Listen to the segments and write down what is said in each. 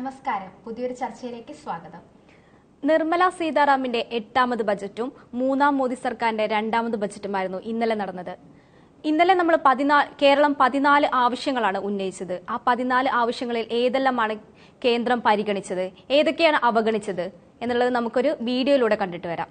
നമസ്കാരം. പുതിയൊരു ചർച്ചയിലേക്ക് സ്വാഗതം. നിർമ്മല സീതാറാമിന്റെ 8ാമത് ബജറ്റും 3ാം മോദി സർക്കാരിന്റെ 2ാമത് ബജറ്റുമായിരുന്നു ഇന്നലെ നടന്നത്. ഇന്നലെ നമ്മൾ കേരളം 14 ആവശ്യങ്ങളാണ് ഉന്നയിച്ചത്. ആ 14 ആവശ്യങ്ങളിൽ ഏതെല്ലാമാണ് കേന്ദ്രം പരിഗണിച്ചത്, ഏതൊക്കെയാണ് അവഗണിച്ചത് എന്നുള്ളത് നമുക്കൊരു വീഡിയോയിലൂടെ കണ്ടിട്ട് വരാം.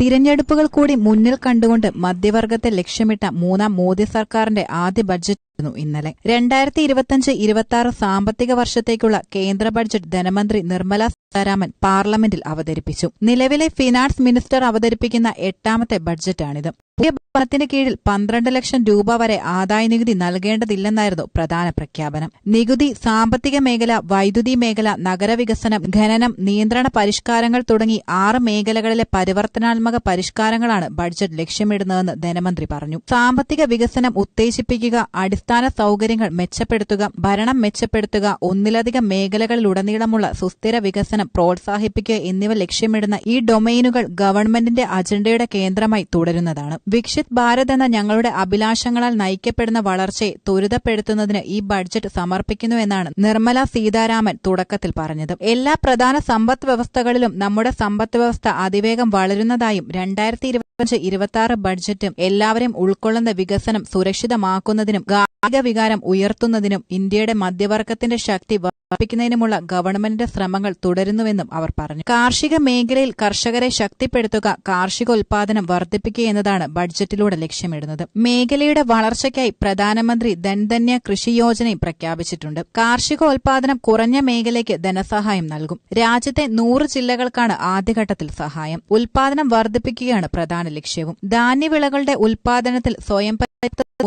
തിരഞ്ഞെടുപ്പുകൾ കൂടി മുന്നിൽ കണ്ടുകൊണ്ട് മധ്യവർഗത്തെ ലക്ഷ്യമിട്ട 3ാം മോദി സർക്കാരിന്റെ ആദ്യ ബഡ്ജറ്റായിരുന്നു ഇന്നലെ. 2025-26 സാമ്പത്തിക വർഷത്തേക്കുള്ള കേന്ദ്ര ബഡ്ജറ്റ് ധനമന്ത്രി നിർമ്മല സീതാരാമൻ പാർലമെന്റിൽ അവതരിപ്പിച്ചു. നിലവിലെ ഫിനാൻസ് മിനിസ്റ്റർ അവതരിപ്പിക്കുന്ന 8ാമത്തെ ബഡ്ജറ്റാണിത്. പുതിയ ഭരണത്തിന് കീഴിൽ 12 ലക്ഷം രൂപ വരെ ആദായനികുതി നൽകേണ്ടതില്ലെന്നായിരുന്നു പ്രധാന പ്രഖ്യാപനം. നികുതി, സാമ്പത്തിക മേഖല, വൈദ്യുതി മേഖല, നഗരവികസനം, ഖനനം, നിയന്ത്രണ പരിഷ്കാരങ്ങൾ തുടങ്ങി 6 മേഖലകളിലെ പരിവർത്തനാത്മക പരിഷ്കാരങ്ങളാണ് ബഡ്ജറ്റ് ലക്ഷ്യമിടുന്നതെന്ന് ധനമന്ത്രി പറഞ്ഞു. സാമ്പത്തിക വികസനം ഉത്തേജിപ്പിക്കുക, അടിസ്ഥാന സൌകര്യങ്ങൾ മെച്ചപ്പെടുത്തുക, ഭരണം മെച്ചപ്പെടുത്തുക, ഒന്നിലധികം മേഖലകളിലുടനീളമുള്ള സുസ്ഥിര വികസനം പ്രോത്സാഹിപ്പിക്കുക എന്നിവ ലക്ഷ്യമിടുന്ന ഈ ഡൊമെയ്നുകൾ ഗവൺമെന്റിന്റെ അജണ്ടയുടെ കേന്ദ്രമായി തുടരുന്നതാണ്. വികസിത് ഭാരത് എന്ന ഞങ്ങളുടെ അഭിലാഷങ്ങളാൽ നയിക്കപ്പെടുന്ന വളർച്ചയെ ത്വരിതപ്പെടുത്തുന്നതിന് ഈ ബഡ്ജറ്റ് സമർപ്പിക്കുന്നുവെന്നാണ് നിർമ്മല സീതാരാമൻ തുടക്കത്തിൽ പറഞ്ഞത്. എല്ലാ പ്രധാന സമ്പദ് വ്യവസ്ഥകളിലും നമ്മുടെ സമ്പദ് വ്യവസ്ഥ അതിവേഗം വളരുന്നതായും 2025-26 ബഡ്ജറ്റും എല്ലാവരെയും ഉൾക്കൊള്ളുന്ന വികസനം സുരക്ഷിതമാക്കുന്നതിനും ഗാർഹിക വികാരം ഉയർത്തുന്നതിനും ഇന്ത്യയുടെ മധ്യവർഗത്തിന്റെ ശക്തി വർദ്ധിപ്പിക്കുന്നതിനുമുള്ള ഗവൺമെന്റിന്റെ ശ്രമങ്ങൾ തുടരുന്നുവെന്നും അവർ പറഞ്ഞു. കാർഷിക മേഖലയിൽ കർഷകരെ ശക്തിപ്പെടുത്തുക, കാർഷികോൽപാദനം വർദ്ധിപ്പിക്കുക എന്നതാണ് ബഡ്ജറ്റിലൂടെ ലക്ഷ്യമിടുന്നത്. മേഖലയുടെ വളർച്ചയ്ക്കായി പ്രധാനമന്ത്രി ധൻധന്യ കൃഷി യോജനയും പ്രഖ്യാപിച്ചിട്ടുണ്ട്. കാർഷികോൽപാദനം കുറഞ്ഞ മേഖലയ്ക്ക് ധനസഹായം നൽകും. രാജ്യത്തെ 100 ജില്ലകൾക്കാണ് ആദ്യഘട്ടത്തിൽ സഹായം. ഉൽപാദനം വർദ്ധിപ്പിക്കുകയാണ് പ്രധാന ലക്ഷ്യവും. ധാന്യവിളകളുടെ ഉൽപാദനത്തിൽ സ്വയം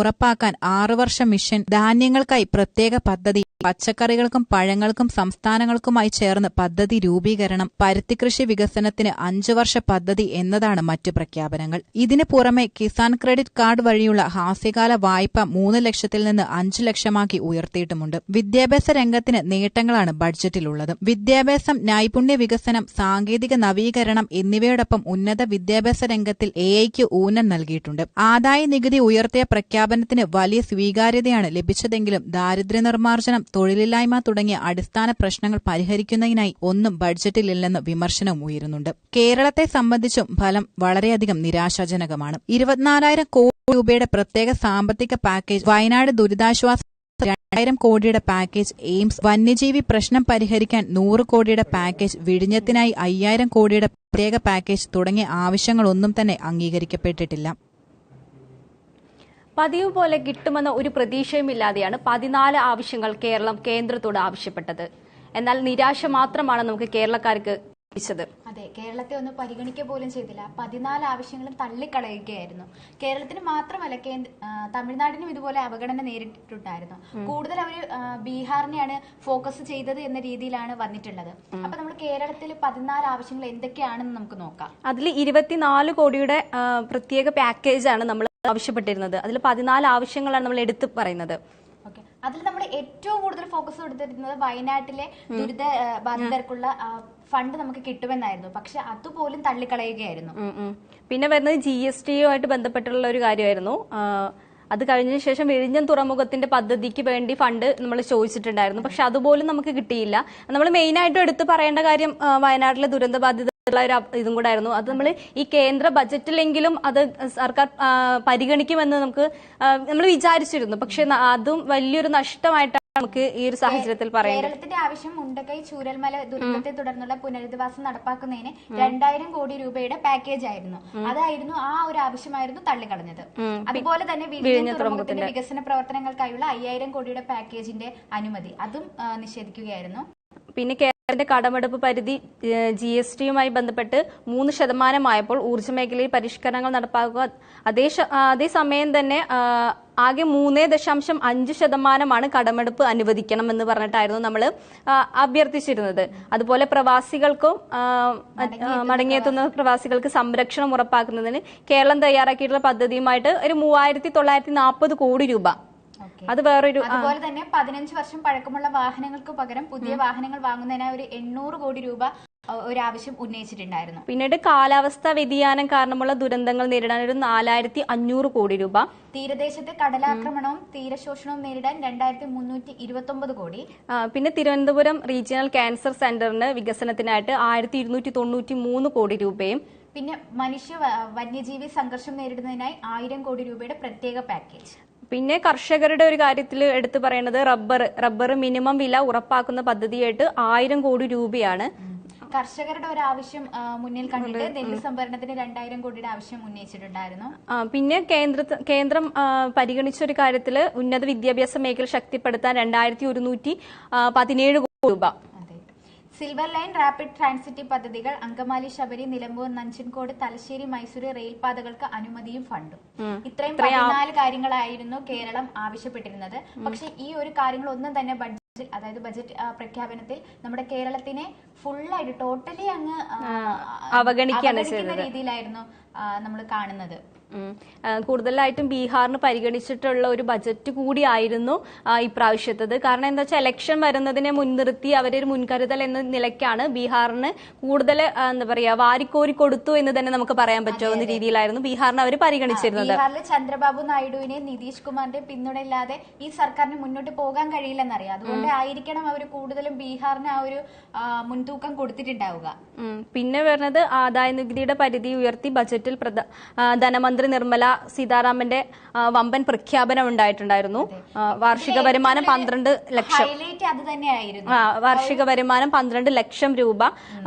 ഉറപ്പാക്കാൻ 6 വർഷ മിഷൻ, ധാന്യങ്ങൾക്കായി പ്രത്യേക പദ്ധതി, പച്ചക്കറികൾക്കും പഴങ്ങൾക്കും സംസ്ഥാനങ്ങൾക്കുമായി ചേർന്ന് പദ്ധതി രൂപീകരണം, പരുത്തികൃഷി വികസനത്തിന് 5 വർഷ പദ്ധതി എന്നതാണ് മറ്റു പ്രഖ്യാപനങ്ങൾ. ഇതിനു പുറമെ കിസാൻ ക്രെഡിറ്റ് കാർഡ് വഴിയുള്ള ഹാസ്യകാല വായ്പ 3 ലക്ഷത്തിൽ നിന്ന് 5 ലക്ഷമാക്കി ഉയർത്തിയിട്ടുമുണ്ട്. വിദ്യാഭ്യാസ രംഗത്തിന് നേട്ടങ്ങളാണ് ബഡ്ജറ്റിലുള്ളത്. വിദ്യാഭ്യാസം, നൈപുണ്യ വികസനം, സാങ്കേതിക നവീകരണം എന്നിവയോടൊപ്പം ഉന്നത വിദ്യാഭ്യാസ രംഗത്തിൽ AI-ക്ക് ഊന്നൽ നൽകിയിട്ടുണ്ട്. ആദായ നികുതി ഉയർത്തിയ പ്രഖ്യാപനത്തിന് വലിയ സ്വീകാര്യതയാണ് ലഭിച്ചതെങ്കിലും ദാരിദ്ര്യ നിർമ്മാർജ്ജനം, തൊഴിലില്ലായ്മ തുടങ്ങിയ അടിസ്ഥാന പ്രശ്നങ്ങൾ പരിഹരിക്കുന്നതിനായി ഒന്നും ബഡ്ജറ്റിലില്ലെന്ന് വിമർശനവും ഉയരുന്നുണ്ട്. കേരളത്തെ സംബന്ധിച്ചും ഫലം വളരെയധികം നിരാശാജനകമാണ്. 24,000 കോടി രൂപയുടെ പ്രത്യേക സാമ്പത്തിക പാക്കേജ്, വയനാട് ദുരിതാശ്വാസ 2,000 കോടിയുടെ പാക്കേജ്, എയിംസ്, വന്യജീവി പ്രശ്നം പരിഹരിക്കാൻ 100 കോടിയുടെ പാക്കേജ്, വിഴിഞ്ഞത്തിനായി 5,000 കോടിയുടെ പ്രത്യേക പാക്കേജ് തുടങ്ങിയ ആവശ്യങ്ങളൊന്നും തന്നെ അംഗീകരിക്കപ്പെട്ടിട്ടില്ല. പതിവ് പോലെ കിട്ടുമെന്ന ഒരു പ്രതീക്ഷയുമില്ലാതെയാണ് 14 ആവശ്യങ്ങൾ കേരളം കേന്ദ്രത്തോട് ആവശ്യപ്പെട്ടത്. എന്നാൽ നിരാശ മാത്രമാണ് നമുക്ക് കേരളക്കാർക്ക് ലഭിച്ചത്. അതെ, കേരളത്തെ ഒന്ന് പരിഗണിക്കുക പോലും ചെയ്തില്ല. 14 ആവശ്യങ്ങളും തള്ളിക്കളയുകയായിരുന്നു. കേരളത്തിന് മാത്രമല്ല, തമിഴ്നാടിനും ഇതുപോലെ അവഗണന നേരിട്ടിട്ടുണ്ടായിരുന്നു. കൂടുതൽ അവർ ബീഹാറിനെയാണ് ഫോക്കസ് ചെയ്തത് എന്ന രീതിയിലാണ് വന്നിട്ടുള്ളത്. അപ്പൊ നമ്മൾ കേരളത്തിൽ 14 ആവശ്യങ്ങൾ എന്തൊക്കെയാണെന്ന് നമുക്ക് നോക്കാം. അതിൽ 24 കോടിയുടെ പ്രത്യേക പാക്കേജാണ് നമ്മൾ ആവശ്യപ്പെട്ടിരുന്നത്. അതിൽ 14 ആവശ്യങ്ങളാണ് നമ്മൾ എടുത്തു പറയുന്നത്. അതിൽ നമ്മൾ ഏറ്റവും കൂടുതൽ ഫോക്കസ് കൊടുത്തിരുന്നത് വയനാട്ടിലെ ദുരിത ബാധിതർക്കുള്ള ഫണ്ട് നമുക്ക് കിട്ടുമെന്നായിരുന്നു. പക്ഷെ അതുപോലും തള്ളിക്കളയുകയായിരുന്നു. പിന്നെ വരുന്നത് GST-യുമായിട്ട് ബന്ധപ്പെട്ടുള്ള ഒരു കാര്യമായിരുന്നു. അത് കഴിഞ്ഞ ശേഷം വിഴിഞ്ഞം തുറമുഖത്തിന്റെ പദ്ധതിക്ക് വേണ്ടി ഫണ്ട് നമ്മൾ ചോദിച്ചിട്ടുണ്ടായിരുന്നു. പക്ഷെ അതുപോലും നമുക്ക് കിട്ടിയില്ല. നമ്മൾ മെയിനായിട്ടും എടുത്ത് പറയേണ്ട കാര്യം വയനാട്ടിലെ ദുരന്ത ബാധിത ഇതും കൂടെ ആയിരുന്നു. അത് നമ്മൾ ഈ കേന്ദ്ര ബജറ്റിലെങ്കിലും അത് സർക്കാർ പരിഗണിക്കുമെന്ന് നമ്മൾ വിചാരിച്ചിരുന്നു. പക്ഷെ അതും വലിയൊരു നഷ്ടമായിട്ടാണ് നമുക്ക് ഈ ഒരു സാഹചര്യത്തിൽ പറയുന്നത്. കേരളത്തിന്റെ ആവശ്യം മുണ്ടക്കൈ ചൂരൽമല ദുരന്തത്തെ തുടർന്നുള്ള പുനരധിവാസം നടപ്പാക്കുന്നതിന് 2,000 കോടി രൂപയുടെ പാക്കേജ് ആയിരുന്നു. അതായിരുന്നു ആ ഒരു ആവശ്യമായിരുന്നു തള്ളിക്കളഞ്ഞത്. അതുപോലെ തന്നെ വിഴിഞ്ഞം തുറമുഖത്തിന്റെ വികസന പ്രവർത്തനങ്ങൾക്കായുള്ള 5,000 കോടിയുടെ പാക്കേജിന്റെ അനുമതി അതും നിഷേധിക്കുകയായിരുന്നു. പിന്നെ കേരളത്തിന്റെ കടമെടുപ്പ് പരിധി GST-യുമായി ബന്ധപ്പെട്ട് 3% ഊർജ്ജ മേഖലയിൽ പരിഷ്കരണങ്ങൾ നടപ്പാക്കുക. അതേസമയം തന്നെ ആകെ 3.5% കടമെടുപ്പ് അനുവദിക്കണം എന്ന് പറഞ്ഞിട്ടായിരുന്നു നമ്മൾ അഭ്യർത്ഥിച്ചിരുന്നത്. അതുപോലെ പ്രവാസികൾക്കും മടങ്ങിയെത്തുന്ന പ്രവാസികൾക്ക് സംരക്ഷണം ഉറപ്പാക്കുന്നതിന് കേരളം തയ്യാറാക്കിയിട്ടുള്ള പദ്ധതിയുമായിട്ട് ഒരു 3,940 കോടി രൂപ. അത് വേറൊരു. അതുപോലെ തന്നെ 15 വർഷം പഴക്കമുള്ള വാഹനങ്ങൾക്ക് പകരം പുതിയ വാഹനങ്ങൾ വാങ്ങുന്നതിനായി ഒരു 800 കോടി രൂപ ഒരു ആവശ്യം ഉന്നയിച്ചിട്ടുണ്ടായിരുന്നു. പിന്നീട് കാലാവസ്ഥാ വ്യതിയാനം കാരണമുള്ള ദുരന്തങ്ങൾ നേരിടാൻ ഒരു 4500 കോടി രൂപ, തീരദേശത്തെ കടലാക്രമണവും തീരശോഷണവും നേരിടാൻ 2329 കോടി. പിന്നെ തിരുവനന്തപുരം റീജിയണൽ ക്യാൻസർ സെന്ററിന് വികസനത്തിനായിട്ട് 1293 കോടി രൂപയും, പിന്നെ വന്യജീവി സംഘർഷം നേരിടുന്നതിനായി 1000 കോടി രൂപയുടെ പ്രത്യേക പാക്കേജ്. പിന്നെ കർഷകരുടെ ഒരു കാര്യത്തിൽ എടുത്തു പറയുന്നത് റബ്ബർ മിനിമം വില ഉറപ്പാക്കുന്ന പദ്ധതിയായിട്ട് 1000 കോടി രൂപയാണ്. കർഷകരുടെ ഒരു ആവശ്യം മുന്നിൽ കണ്ടിട്ട് നെല്ല് സംഭരണത്തിന് 2000 കോടിയുടെ ആവശ്യം ഉന്നയിച്ചിട്ടുണ്ടായിരുന്നു. പിന്നെ കേന്ദ്രം പരിഗണിച്ച ഒരു കാര്യത്തിൽ ഉന്നത വിദ്യാഭ്യാസ മേഖല ശക്തിപ്പെടുത്താൻ 2117 കോടി രൂപ. സിൽവർ ലൈൻ റാപ്പിഡ് ട്രാൻസിറ്റ് പദ്ധതികൾ, അങ്കമാലി ശബരി നിലമ്പൂർ നഞ്ചൻകോട് തലശ്ശേരി മൈസൂര് റെയിൽപാതകൾക്ക് അനുമതിയും ഫണ്ടും. ഇത്രയും 14 കാര്യങ്ങളായിരുന്നു കേരളം ആവശ്യപ്പെട്ടിരുന്നത്. പക്ഷെ ഈ ഒരു കാര്യങ്ങളൊന്നും തന്നെ അതായത് ബജറ്റ് പ്രഖ്യാപനത്തിൽ നമ്മുടെ കേരളത്തിനെ ഫുള്ളായിട്ട് ടോട്ടലി അങ്ങ് അവഗണിക്കുന്ന രീതിയിലായിരുന്നു നമ്മൾ കാണുന്നത്. കൂടുതലായിട്ടും ബീഹാറിന് പരിഗണിച്ചിട്ടുള്ള ഒരു ബജറ്റ് കൂടിയായിരുന്നു ഇപ്രാവശ്യത്തത്. കാരണം എന്താ വെച്ചാൽ ഇലക്ഷൻ വരുന്നതിനെ മുൻനിർത്തി അവരൊരു മുൻകരുതൽ എന്ന നിലയ്ക്കാണ് ബീഹാറിന് കൂടുതൽ എന്താ പറയാ വാരിക്കോരി കൊടുത്തു എന്ന് തന്നെ നമുക്ക് പറയാൻ പറ്റുന്ന രീതിയിലായിരുന്നു ബീഹാറിനെ അവർ പരിഗണിച്ചിരുന്നത്. ബീഹാറിൽ ചന്ദ്രബാബു നായിഡുവിനെ നിതീഷ് കുമാറിന്റെ പിന്തുണയില്ലാതെ ഈ സർക്കാരിന് മുന്നോട്ട് പോകാൻ കഴിയില്ലെന്നറിയാം. അതുകൊണ്ട് ആയിരിക്കണം അവർ കൂടുതലും ബീഹാറിന് ആ ഒരു മുൻതൂക്കം കൊടുത്തിട്ടുണ്ടാവുക. പിന്നെ വരുന്നത് ആദായ നികുതിയുടെ പരിധി ഉയർത്തി ബജറ്റിൽ ധനമന്ത്രി നിർമ്മല സീതാരാമന്റെ വമ്പൻ പ്രഖ്യാപനം ഉണ്ടായിട്ടുണ്ടായിരുന്നു. വാർഷിക വരുമാനം 12 ലക്ഷം, അത് തന്നെയായിരുന്നു. വാർഷിക വരുമാനം 12 ലക്ഷം രൂപ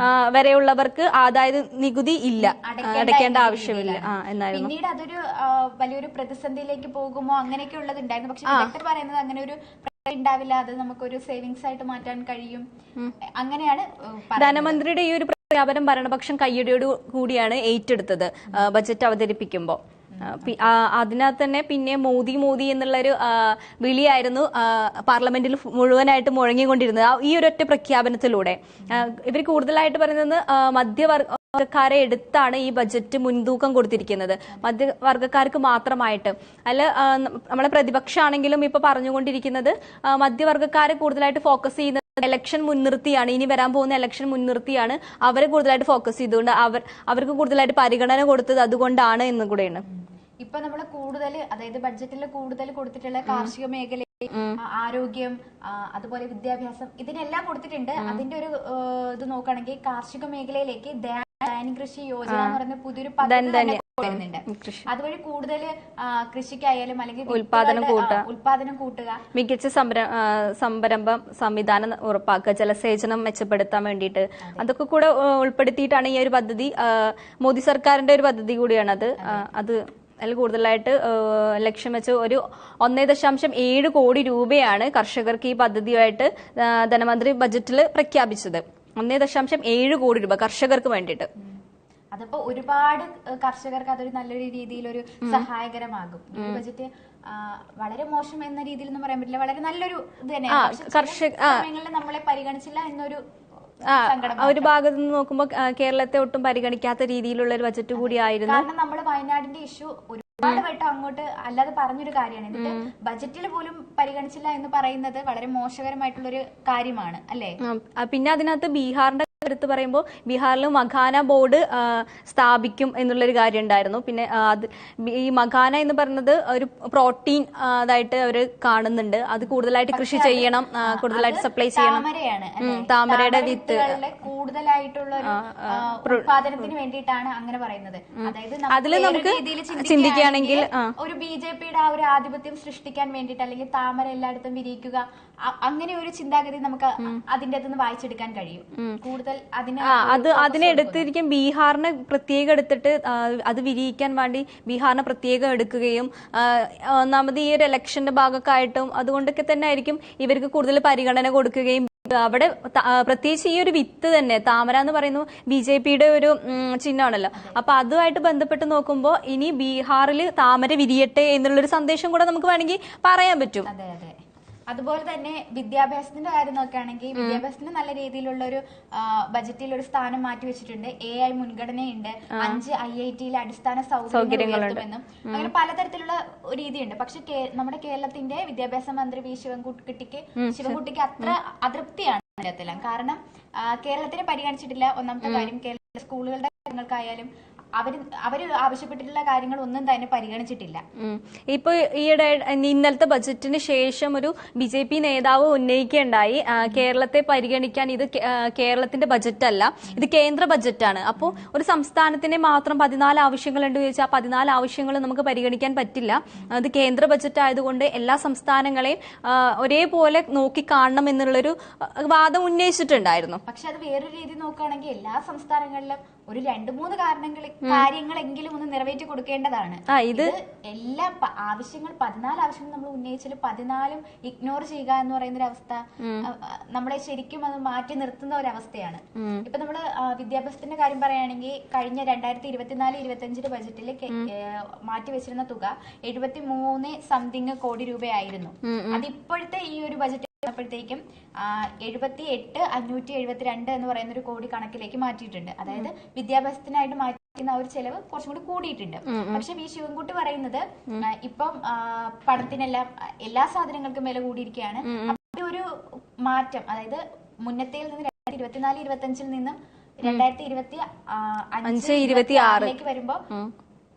വരെയുള്ളവർക്ക് ആദായ നികുതി ഇല്ല, അടയ്ക്കേണ്ട ആവശ്യമില്ല എന്നായിരുന്നു. പിന്നീട് അതൊരു വലിയൊരു പ്രതിസന്ധിയിലേക്ക് പോകുമോ അങ്ങനെയൊക്കെ ഉള്ളതുണ്ടായിരുന്നു. പക്ഷെ വിദഗ്ധർ പറയുന്നത് അങ്ങനെ ഒരു ഉണ്ടാവില്ല, അത് നമുക്കൊരു സേവിങ്സ് ആയിട്ട് മാറ്റാൻ കഴിയും, അങ്ങനെയാണ്. ധനമന്ത്രിയുടെ ഈ ഒരു പ്രഖ്യാപനം ഭരണപക്ഷം കയ്യടിയോട് കൂടിയാണ് ഏറ്റെടുത്തത് ബജറ്റ് അവതരിപ്പിക്കുമ്പോൾ. അതിനകത്ത് തന്നെ പിന്നെ മോദി എന്നുള്ളൊരു വിളിയായിരുന്നു പാർലമെന്റിൽ മുഴുവനായിട്ട് മുഴങ്ങിക്കൊണ്ടിരുന്നത് ഈ ഒരൊറ്റ പ്രഖ്യാപനത്തിലൂടെ. ഇവർ കൂടുതലായിട്ട് പറയുന്നത് മധ്യവർഗക്കാരെ എടുത്താണ് ഈ ബജറ്റ് മുൻതൂക്കം കൊടുത്തിരിക്കുന്നത്, മധ്യവർഗക്കാർക്ക് മാത്രമായിട്ട്. അല്ല, നമ്മളെ പ്രതിപക്ഷമാണെങ്കിലും ഇപ്പൊ പറഞ്ഞുകൊണ്ടിരിക്കുന്നത് മധ്യവർഗക്കാരെ കൂടുതലായിട്ട് ഫോക്കസ് ചെയ്യുന്നത് ഇലക്ഷൻ മുൻനിർത്തിയാണ്, ഇനി വരാൻ പോകുന്ന ഇലക്ഷൻ മുൻനിർത്തിയാണ് അവരെ കൂടുതലായിട്ട് ഫോക്കസ് ചെയ്തുകൊണ്ട് അവർക്ക് കൂടുതലായിട്ട് പരിഗണന കൊടുത്തത് അതുകൊണ്ടാണ് എന്നും കൂടെയാണ്. ഇപ്പൊ നമ്മൾ കൂടുതൽ, അതായത് ബഡ്ജറ്റിൽ കൂടുതൽ കൊടുത്തിട്ടുള്ള കാർഷിക മേഖല, ആരോഗ്യം, അതുപോലെ വിദ്യാഭ്യാസം, ഇതിനെല്ലാം കൊടുത്തിട്ടുണ്ട്. അതിന്റെ ഒരു ഇത് നോക്കുകയാണെങ്കിൽ കാർഷിക മേഖലയിലേക്ക് ധാന്യ കൃഷി യോജന എന്ന് പറയുന്ന പുതിയൊരു പദ്ധതി വരുന്നുണ്ട്. അതുവഴി കൂടുതൽ കൃഷിക്കായാലും അല്ലെങ്കിൽ ഉൽപാദനം കൂട്ടുക, മികച്ച സംരംഭം സംവിധാനം ഉറപ്പാക്കുക, ജലസേചനം മെച്ചപ്പെടുത്താൻ വേണ്ടിയിട്ട്, അതൊക്കെ കൂടെ ഉൾപ്പെടുത്തിയിട്ടാണ് ഈ ഒരു പദ്ധതി. മോദി സർക്കാരിന്റെ ഒരു പദ്ധതി കൂടിയാണ് അത് അതിൽ കൂടുതലായിട്ട് ലക്ഷ്യം വെച്ച് ഒരു 1.7 കോടി രൂപയാണ് കർഷകർക്ക് ഈ പദ്ധതിയായിട്ട് ധനമന്ത്രി ബജറ്റിൽ പ്രഖ്യാപിച്ചത്. 1.7 കോടി രൂപ കർഷകർക്ക് വേണ്ടിയിട്ട്. അതിപ്പോ ഒരുപാട് കർഷകർക്ക് അതൊരു നല്ലൊരു രീതിയിലൊരു സഹായകരമാകും. ഈ ബജറ്റ് വളരെ മോശം എന്ന രീതിയിൽ ഒന്നും പറയാൻ പറ്റില്ല, വളരെ നല്ലൊരു ഇത് തന്നെയാണ്. സമയങ്ങളിൽ നമ്മളെ പരിഗണിച്ചില്ല എന്നൊരു ഒരു ഭാഗത്ത് നിന്ന് നോക്കുമ്പോൾ കേരളത്തെ ഒട്ടും പരിഗണിക്കാത്ത രീതിയിലുള്ള ഒരു ബജറ്റ് കൂടിയായിരുന്നു. കാരണം നമ്മൾ വയനാടിന്റെ ഇഷ്യൂ ഒരുപാട് വട്ടം അങ്ങോട്ട് അല്ലാതെ പറഞ്ഞൊരു കാര്യമാണ്. എന്നിട്ട് ബജറ്റിൽ പോലും പരിഗണിച്ചില്ല എന്ന് പറയുന്നത് വളരെ മോശകരമായിട്ടുള്ളൊരു കാര്യമാണ്, അല്ലേ? പിന്നെ അതിനകത്ത് ബീഹാറിന്റെ എടുത്ത് പറയുമ്പോൾ ബീഹാറിൽ മഖാന ബോർഡ് സ്ഥാപിക്കും എന്നുള്ളൊരു കാര്യം ഉണ്ടായിരുന്നു. പിന്നെ ഈ മഖാന എന്ന് പറയുന്നത് ഒരു പ്രോട്ടീൻ അതായിട്ട് അവർ കാണുന്നുണ്ട്. അത് കൂടുതലായിട്ട് കൃഷി ചെയ്യണം, കൂടുതലായിട്ട് സപ്ലൈ ചെയ്യണം. താമരയുടെ വിത്ത് കൂടുതലായിട്ടുള്ള ഉത്പാദനത്തിന് വേണ്ടിയിട്ടാണ് അങ്ങനെ പറയുന്നത്. അതായത് അതിൽ നമുക്ക് ചിന്തിക്കുകയാണെങ്കിൽ ഒരു ബിജെപിയുടെ ആ ഒരു ആധിപത്യം സൃഷ്ടിക്കാൻ വേണ്ടിയിട്ട്, അല്ലെങ്കിൽ താമര എല്ലായിടത്തും വിരിയിക്കുക, അങ്ങനെ ഒരു ചിന്താഗതി നമുക്ക് അതിന്റെ അകത്തുനിന്ന് വായിച്ചെടുക്കാൻ കഴിയും. കൂടുതൽ അതിനെ എടുത്തിരിക്കും ബീഹാറിനെ പ്രത്യേകം എടുത്തിട്ട് അത് വിരിയിക്കാൻ വേണ്ടി ബീഹാറിനെ പ്രത്യേകം എടുക്കുകയും ഒന്നാമത് ഈ ഒരു ഇലക്ഷന്റെ ഭാഗമായിട്ടും അതുകൊണ്ടൊക്കെ തന്നെ ആയിരിക്കും ഇവർക്ക് കൂടുതൽ പരിഗണന കൊടുക്കുകയും. അവിടെ പ്രത്യേകിച്ച് ഈ ഒരു വിത്ത് തന്നെ താമര എന്ന് പറയുന്നത് ബിജെപിയുടെ ഒരു ചിഹ്നമാണല്ലോ. അപ്പൊ അതുമായിട്ട് ബന്ധപ്പെട്ട് നോക്കുമ്പോൾ ഇനി ബീഹാറിൽ താമര വിരിയട്ടെ എന്നുള്ളൊരു സന്ദേശം കൂടെ നമുക്ക് വേണമെങ്കിൽ പറയാൻ പറ്റും. അതുപോലെ തന്നെ വിദ്യാഭ്യാസത്തിന്റെ കാര്യം നോക്കുകയാണെങ്കിൽ വിദ്യാഭ്യാസത്തിന് നല്ല രീതിയിലുള്ള ഒരു ബജറ്റിൽ ഒരു സ്ഥാനം മാറ്റിവെച്ചിട്ടുണ്ട്. AI മുൻഗണനയുണ്ട്, 5 IIT അടിസ്ഥാന സൗകര്യങ്ങൾ ഉയർത്തുമെന്നും അങ്ങനെ പലതരത്തിലുള്ള രീതിയുണ്ട്. പക്ഷെ നമ്മുടെ കേരളത്തിന്റെ വിദ്യാഭ്യാസ മന്ത്രി വി ശിവൻകുട്ടിക്ക് അത്ര അതൃപ്തിയാണ് ഇതിനകത്തെല്ലാം. കാരണം കേരളത്തിനെ പരിഗണിച്ചിട്ടില്ല. ഒന്നാമത്തെ കാര്യം, കേരള സ്കൂളുകളുടെ കാര്യങ്ങൾക്കായാലും അവര് ആവശ്യപ്പെട്ടിട്ടുള്ള കാര്യങ്ങൾ ഒന്നും തന്നെ പരിഗണിച്ചിട്ടില്ല. ഇപ്പൊ ഈയിടെ ഇന്നലത്തെ ബജറ്റിന് ശേഷം ഒരു BJP നേതാവ് ഉന്നയിക്കുകയുണ്ടായി, കേരളത്തെ പരിഗണിക്കാൻ ഇത് കേരളത്തിന്റെ ബജറ്റ് അല്ല, ഇത് കേന്ദ്ര ബജറ്റാണ്. അപ്പോൾ ഒരു സംസ്ഥാനത്തിന് മാത്രം 14 ആവശ്യങ്ങളുണ്ട് ചോദിച്ചാൽ ആ 14 ആവശ്യങ്ങൾ നമുക്ക് പരിഗണിക്കാൻ പറ്റില്ല. അത് കേന്ദ്ര ബജറ്റ് ആയതുകൊണ്ട് എല്ലാ സംസ്ഥാനങ്ങളെയും ഒരേപോലെ നോക്കി കാണണം എന്നുള്ളൊരു വാദം ഉന്നയിച്ചിട്ടുണ്ടായിരുന്നു. പക്ഷെ അത് വേറൊരു രീതി നോക്കുകയാണെങ്കിൽ എല്ലാ സംസ്ഥാനങ്ങളിലും ഒരു 2-3 കാര്യങ്ങളെങ്കിലും ഒന്ന് നിറവേറ്റി കൊടുക്കേണ്ടതാണ്. ഇത് എല്ലാ 14 ആവശ്യങ്ങൾ നമ്മൾ ഉന്നയിച്ചാൽ 14 ഇഗ്നോർ ചെയ്യുക എന്ന് പറയുന്ന ഒരു അവസ്ഥ നമ്മളെ ശരിക്കും അത് മാറ്റി നിർത്തുന്ന ഒരു അവസ്ഥയാണ്. ഇപ്പൊ നമ്മള് വിദ്യാഭ്യാസത്തിന്റെ കാര്യം പറയുകയാണെങ്കിൽ കഴിഞ്ഞ 2024-25 ബജറ്റിൽ മാറ്റിവെച്ചിരുന്ന തുക 73 സംതിങ് കോടി രൂപയായിരുന്നു. അത് ഇപ്പോഴത്തെ ഈ ഒരു ബജറ്റ് പ്പോഴത്തേക്കും 78,572 എന്ന് പറയുന്ന ഒരു കോടി കണക്കിലേക്ക് മാറ്റിയിട്ടുണ്ട്. അതായത് വിദ്യാഭ്യാസത്തിനായിട്ട് മാറ്റുന്ന ഒരു ചെലവ് കുറച്ചും കൂടി കൂടിയിട്ടുണ്ട്. പക്ഷെ വി ശിവൻകുട്ടി പറയുന്നത് ഇപ്പം പണത്തിനെല്ലാം എല്ലാ സാധനങ്ങൾക്കും വില കൂടിയിരിക്കുകയാണ്. ഒരു മാറ്റം, അതായത് മുന്നത്തേൽ നിന്ന് 2024-25 നിന്നും 2025-26 വരുമ്പോ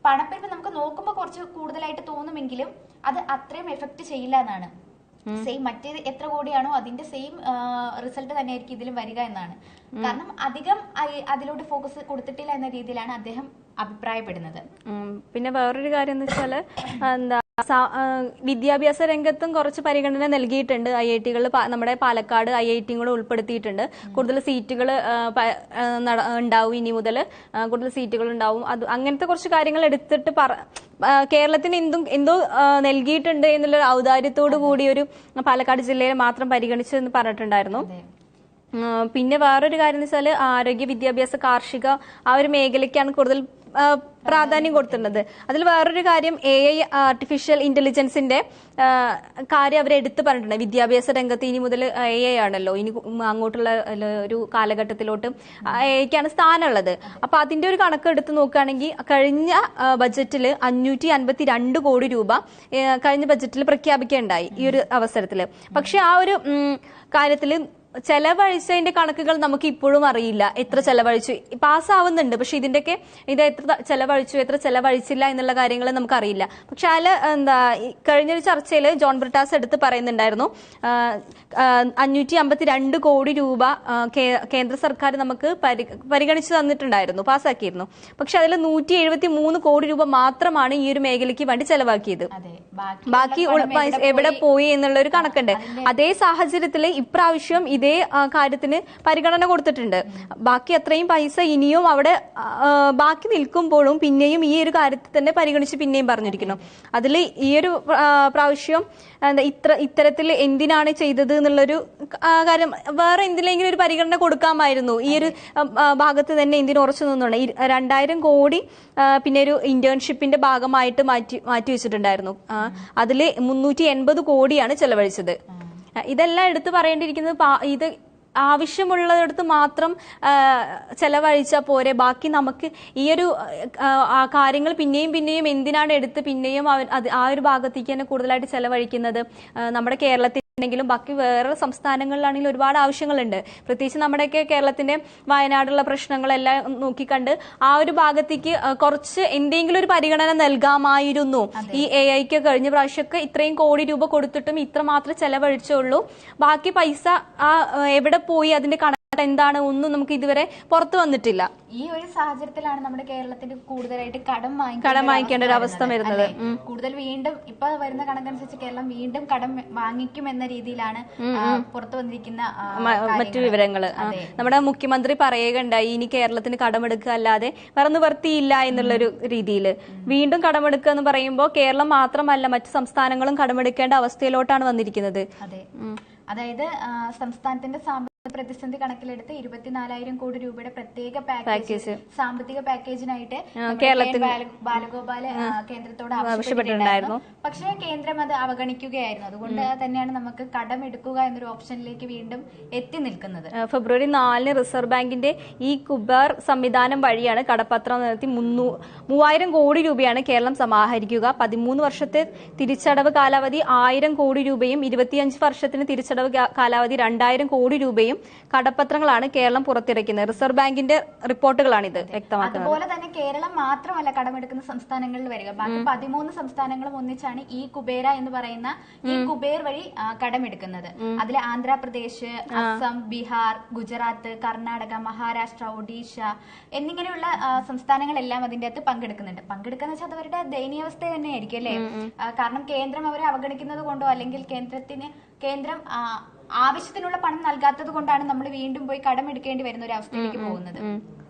പണപ്പെരുപ്പം നമുക്ക് നോക്കുമ്പോ കുറച്ച് കൂടുതലായിട്ട് തോന്നുമെങ്കിലും അത് അത്രയും എഫക്ട് ചെയ്യില്ല എന്നാണ്. സെയിം മറ്റേത് എത്ര കോടിയാണോ അതിന്റെ സെയിം റിസൾട്ട് തന്നെയായിരിക്കും ഇതിലും വരിക എന്നാണ്. കാരണം അധികം അതിലോട്ട് ഫോക്കസ് കൊടുത്തിട്ടില്ല എന്ന രീതിയിലാണ് അദ്ദേഹം അഭിപ്രായപ്പെടുന്നത്. പിന്നെ വേറൊരു കാര്യം എന്ന് വെച്ചാല് എന്താ, വിദ്യാഭ്യാസ രംഗത്തും കുറച്ച് പരിഗണന നൽകിയിട്ടുണ്ട്. IIT-കൾ നമ്മുടെ പാലക്കാട് IIT കൂടെ ഉൾപ്പെടുത്തിയിട്ടുണ്ട്. കൂടുതൽ സീറ്റുകൾ ഉണ്ടാവും, ഇനി മുതൽ കൂടുതൽ സീറ്റുകൾ ഉണ്ടാവും. അത് അങ്ങനത്തെ കുറച്ച് കാര്യങ്ങൾ എടുത്തിട്ട് കേരളത്തിന് എന്തോ നൽകിയിട്ടുണ്ട് എന്നുള്ള ഔദാര്യത്തോടു കൂടി ഒരു പാലക്കാട് ജില്ലയെ മാത്രം പരിഗണിച്ചു എന്ന് പറഞ്ഞിട്ടുണ്ടായിരുന്നു. പിന്നെ വേറൊരു കാര്യം എന്ന് വെച്ചാൽ ആരോഗ്യ, വിദ്യാഭ്യാസ, കാർഷിക ആ ഒരു മേഖലയ്ക്കാണ് കൂടുതൽ പ്രാധാന്യം കൊടുത്തിട്ടുള്ളത്. അതിൽ വേറൊരു കാര്യം AI ആർട്ടിഫിഷ്യൽ ഇന്റലിജൻസിന്റെ കാര്യം അവർ എടുത്തു പറഞ്ഞിട്ടുണ്ട്. വിദ്യാഭ്യാസ രംഗത്ത് ഇനി മുതൽ AI ആണല്ലോ, ഇനി അങ്ങോട്ടുള്ള ഒരു കാലഘട്ടത്തിലോട്ട് AIക്കാണ് സ്ഥാനമുള്ളത്. അപ്പൊ അതിന്റെ ഒരു കണക്ക് എടുത്ത് നോക്കുകയാണെങ്കിൽ കഴിഞ്ഞ ബജറ്റിൽ 552 കോടി രൂപ കഴിഞ്ഞ ബജറ്റിൽ പ്രഖ്യാപിക്കുകയുണ്ടായി ഈ ഒരു അവസരത്തില്. പക്ഷെ ആ ഒരു കാര്യത്തില് ചെലവഴിച്ചതിന്റെ കണക്കുകൾ നമുക്ക് ഇപ്പോഴും അറിയില്ല. എത്ര ചെലവഴിച്ചു, പാസ്സാവുന്നുണ്ട്, പക്ഷെ ഇത് എത്ര ചെലവഴിച്ചു, എത്ര ചെലവഴിച്ചില്ല എന്നുള്ള കാര്യങ്ങൾ നമുക്കറിയില്ല. പക്ഷെ കഴിഞ്ഞൊരു ചർച്ചയിൽ ജോൺ ബ്രിട്ടാസ് എടുത്ത് പറയുന്നുണ്ടായിരുന്നു 552 കോടി രൂപ കേന്ദ്ര സർക്കാർ നമുക്ക് പരിഗണിച്ചു തന്നിട്ടുണ്ടായിരുന്നു, പാസ്സാക്കിയിരുന്നു. പക്ഷെ അതിൽ 173 കോടി രൂപ മാത്രമാണ് ഈ ഒരു മേഖലയ്ക്ക് വേണ്ടി ചെലവാക്കിയത്. ബാക്കി എവിടെ പോയി എന്നുള്ള ഒരു കണക്കുണ്ട്. അതേ സാഹചര്യത്തിൽ ഇപ്രാവശ്യം ഇതേ കാര്യത്തിന് പരിഗണന കൊടുത്തിട്ടുണ്ട്. ബാക്കി അത്രയും പൈസ ഇനിയും അവിടെ ബാക്കി നിൽക്കുമ്പോഴും പിന്നെയും ഈ ഒരു കാര്യത്തിൽ തന്നെ പരിഗണിച്ച് പിന്നെയും പറഞ്ഞിരിക്കുന്നു. അതിൽ ഈ ഒരു പ്രാവശ്യം ഇത്തരത്തിൽ എന്തിനാണ് ചെയ്തത് എന്നുള്ളൊരു കാര്യം വേറെ എന്തിലെങ്കിലും ഒരു പരിഗണന കൊടുക്കാമായിരുന്നു. ഈ ഒരു ഭാഗത്ത് തന്നെ എന്തിനു ഉറച്ചു നിന്നുണ്ട്. 2000 കോടി പിന്നെ ഒരു ഇന്റേൺഷിപ്പിന്റെ ഭാഗമായിട്ട് മാറ്റി വെച്ചിട്ടുണ്ടായിരുന്നു. അതിൽ 380 കോടിയാണ് ചെലവഴിച്ചത്. ഇതെല്ലാം എടുത്തു പറയേണ്ടിയിരിക്കുന്നത് ഇത് ആവശ്യമുള്ളിടത്ത് മാത്രം ചെലവഴിച്ചാൽ പോരെ. ബാക്കി നമുക്ക് ഈ ഒരു കാര്യങ്ങൾ പിന്നെയും എന്തിനാണ് എടുത്ത് പിന്നെയും ആ ഒരു ഭാഗത്തേക്ക് തന്നെ കൂടുതലായിട്ട് ചെലവഴിക്കുന്നത്. നമ്മുടെ കേരളത്തിലാണെങ്കിലും ബാക്കി വേറെ സംസ്ഥാനങ്ങളിലാണെങ്കിലും ഒരുപാട് ആവശ്യങ്ങളുണ്ട്. പ്രത്യേകിച്ച് നമ്മുടെയൊക്കെ കേരളത്തിന്റെ വയനാടുള്ള പ്രശ്നങ്ങളെല്ലാം നോക്കിക്കണ്ട് ആ ഒരു ഭാഗത്തേക്ക് കുറച്ച് എന്തെങ്കിലും ഒരു പരിഗണന നൽകാമായിരുന്നു. ഈ AIക്ക് കഴിഞ്ഞ പ്രാവശ്യമൊക്കെ ഇത്രയും കോടി രൂപ കൊടുത്തിട്ടും ഇത്ര മാത്രമേ ചെലവഴിച്ചുള്ളൂ. ബാക്കി പൈസ എവിടെ പോയി, അതിന്റെ കണക്ക് എന്താണ്, ഒന്നും നമുക്ക് ഇതുവരെ പുറത്തു വന്നിട്ടില്ല. ഈ ഒരു സാഹചര്യത്തിലാണ് നമ്മുടെ കേരളത്തിന് കൂടുതലായിട്ട് കടം വാങ്ങിക്കേണ്ട ഒരു അവസ്ഥ വരുന്നത്. കൂടുതൽ വീണ്ടും ഇപ്പൊ വരുന്ന കണക്കനുസരിച്ച് കേരളം വീണ്ടും കടം വാങ്ങിക്കും എന്ന രീതിയിലാണ് പുറത്തു വന്നിരിക്കുന്ന മറ്റു വിവരങ്ങൾ. നമ്മുടെ മുഖ്യമന്ത്രി പറയുകയുണ്ടായി, ഇനി കേരളത്തിന് കടമെടുക്കുക അല്ലാതെ വേറെ നിവർത്തിയില്ല എന്നുള്ളൊരു രീതിയിൽ. വീണ്ടും കടമെടുക്കുക എന്ന് പറയുമ്പോൾ കേരളം മാത്രമല്ല മറ്റു സംസ്ഥാനങ്ങളും കടമെടുക്കേണ്ട അവസ്ഥയിലോട്ടാണ് വന്നിരിക്കുന്നത്. അതായത് സംസ്ഥാനത്തിന്റെ പ്രതിസന്ധി കണക്കിലെടുത്ത് 24,000 കോടി രൂപയുടെ പ്രത്യേക സാമ്പത്തിക പാക്കേജിനായിട്ട് ബാലഗോപാൽ കേന്ദ്രത്തോട് ആവശ്യപ്പെട്ടിട്ടുണ്ടായിരുന്നു. പക്ഷേ കേന്ദ്രം അത് അവഗണിക്കുകയായിരുന്നു. അതുകൊണ്ട് തന്നെയാണ് നമുക്ക് കടമെടുക്കുക എന്നൊരു ഓപ്ഷനിലേക്ക് വീണ്ടും എത്തി നിൽക്കുന്നത്. ഫെബ്രുവരി 4 റിസർവ് ബാങ്കിന്റെ ഈ കുബാർ സംവിധാനം വഴിയാണ് കടപ്പത്രം നടത്തി 3000 കോടി രൂപയാണ് കേരളം സമാഹരിക്കുക. 13 വർഷത്തെ തിരിച്ചടവ് കാലാവധി 1000 കോടി രൂപയും 25 വർഷത്തിന് തിരിച്ചടവ് കാലാവധി 2000 കോടി രൂപയും രൂപയുടെയും കടപ്പത്രങ്ങളാണ് കേരളം പുറത്തിറക്കുന്നത്. റിസർവ് ബാങ്കിന്റെ റിപ്പോർട്ടുകളാണിത് വ്യക്തമാക്കുന്നത്. അതുപോലെ തന്നെ കേരളം മാത്രമല്ല കടമെടുക്കുന്ന സംസ്ഥാനങ്ങളിൽ വരിക, ബാക്കി 13 സംസ്ഥാനങ്ങളും ഒന്നിച്ചാണ് ഈ കുബേര എന്ന് പറയുന്ന ഈ കുബേർ വഴി കടമെടുക്കുന്നത്. അതിൽ ആന്ധ്രാപ്രദേശ്, അസം, ബീഹാർ, ഗുജറാത്ത്, കർണാടക, മഹാരാഷ്ട്ര, ഒഡീഷ എന്നിങ്ങനെയുള്ള സംസ്ഥാനങ്ങളെല്ലാം അതിന്റെ അകത്ത് പങ്കെടുക്കുന്നുണ്ട്. പങ്കെടുക്കുന്ന വെച്ചാൽ അത് അവരുടെ ദയനീയാവസ്ഥ തന്നെയായിരിക്കും അല്ലെ. കാരണം കേന്ദ്രം അവരെ അവഗണിക്കുന്നത് കൊണ്ടോ അല്ലെങ്കിൽ കേന്ദ്രം ആവശ്യത്തിനുള്ള പണം നൽകാത്തത് കൊണ്ടാണ് നമ്മൾ വീണ്ടും പോയി കടമെടുക്കേണ്ടി വരുന്ന ഒരു അവസ്ഥയിലേക്ക് പോകുന്നത്.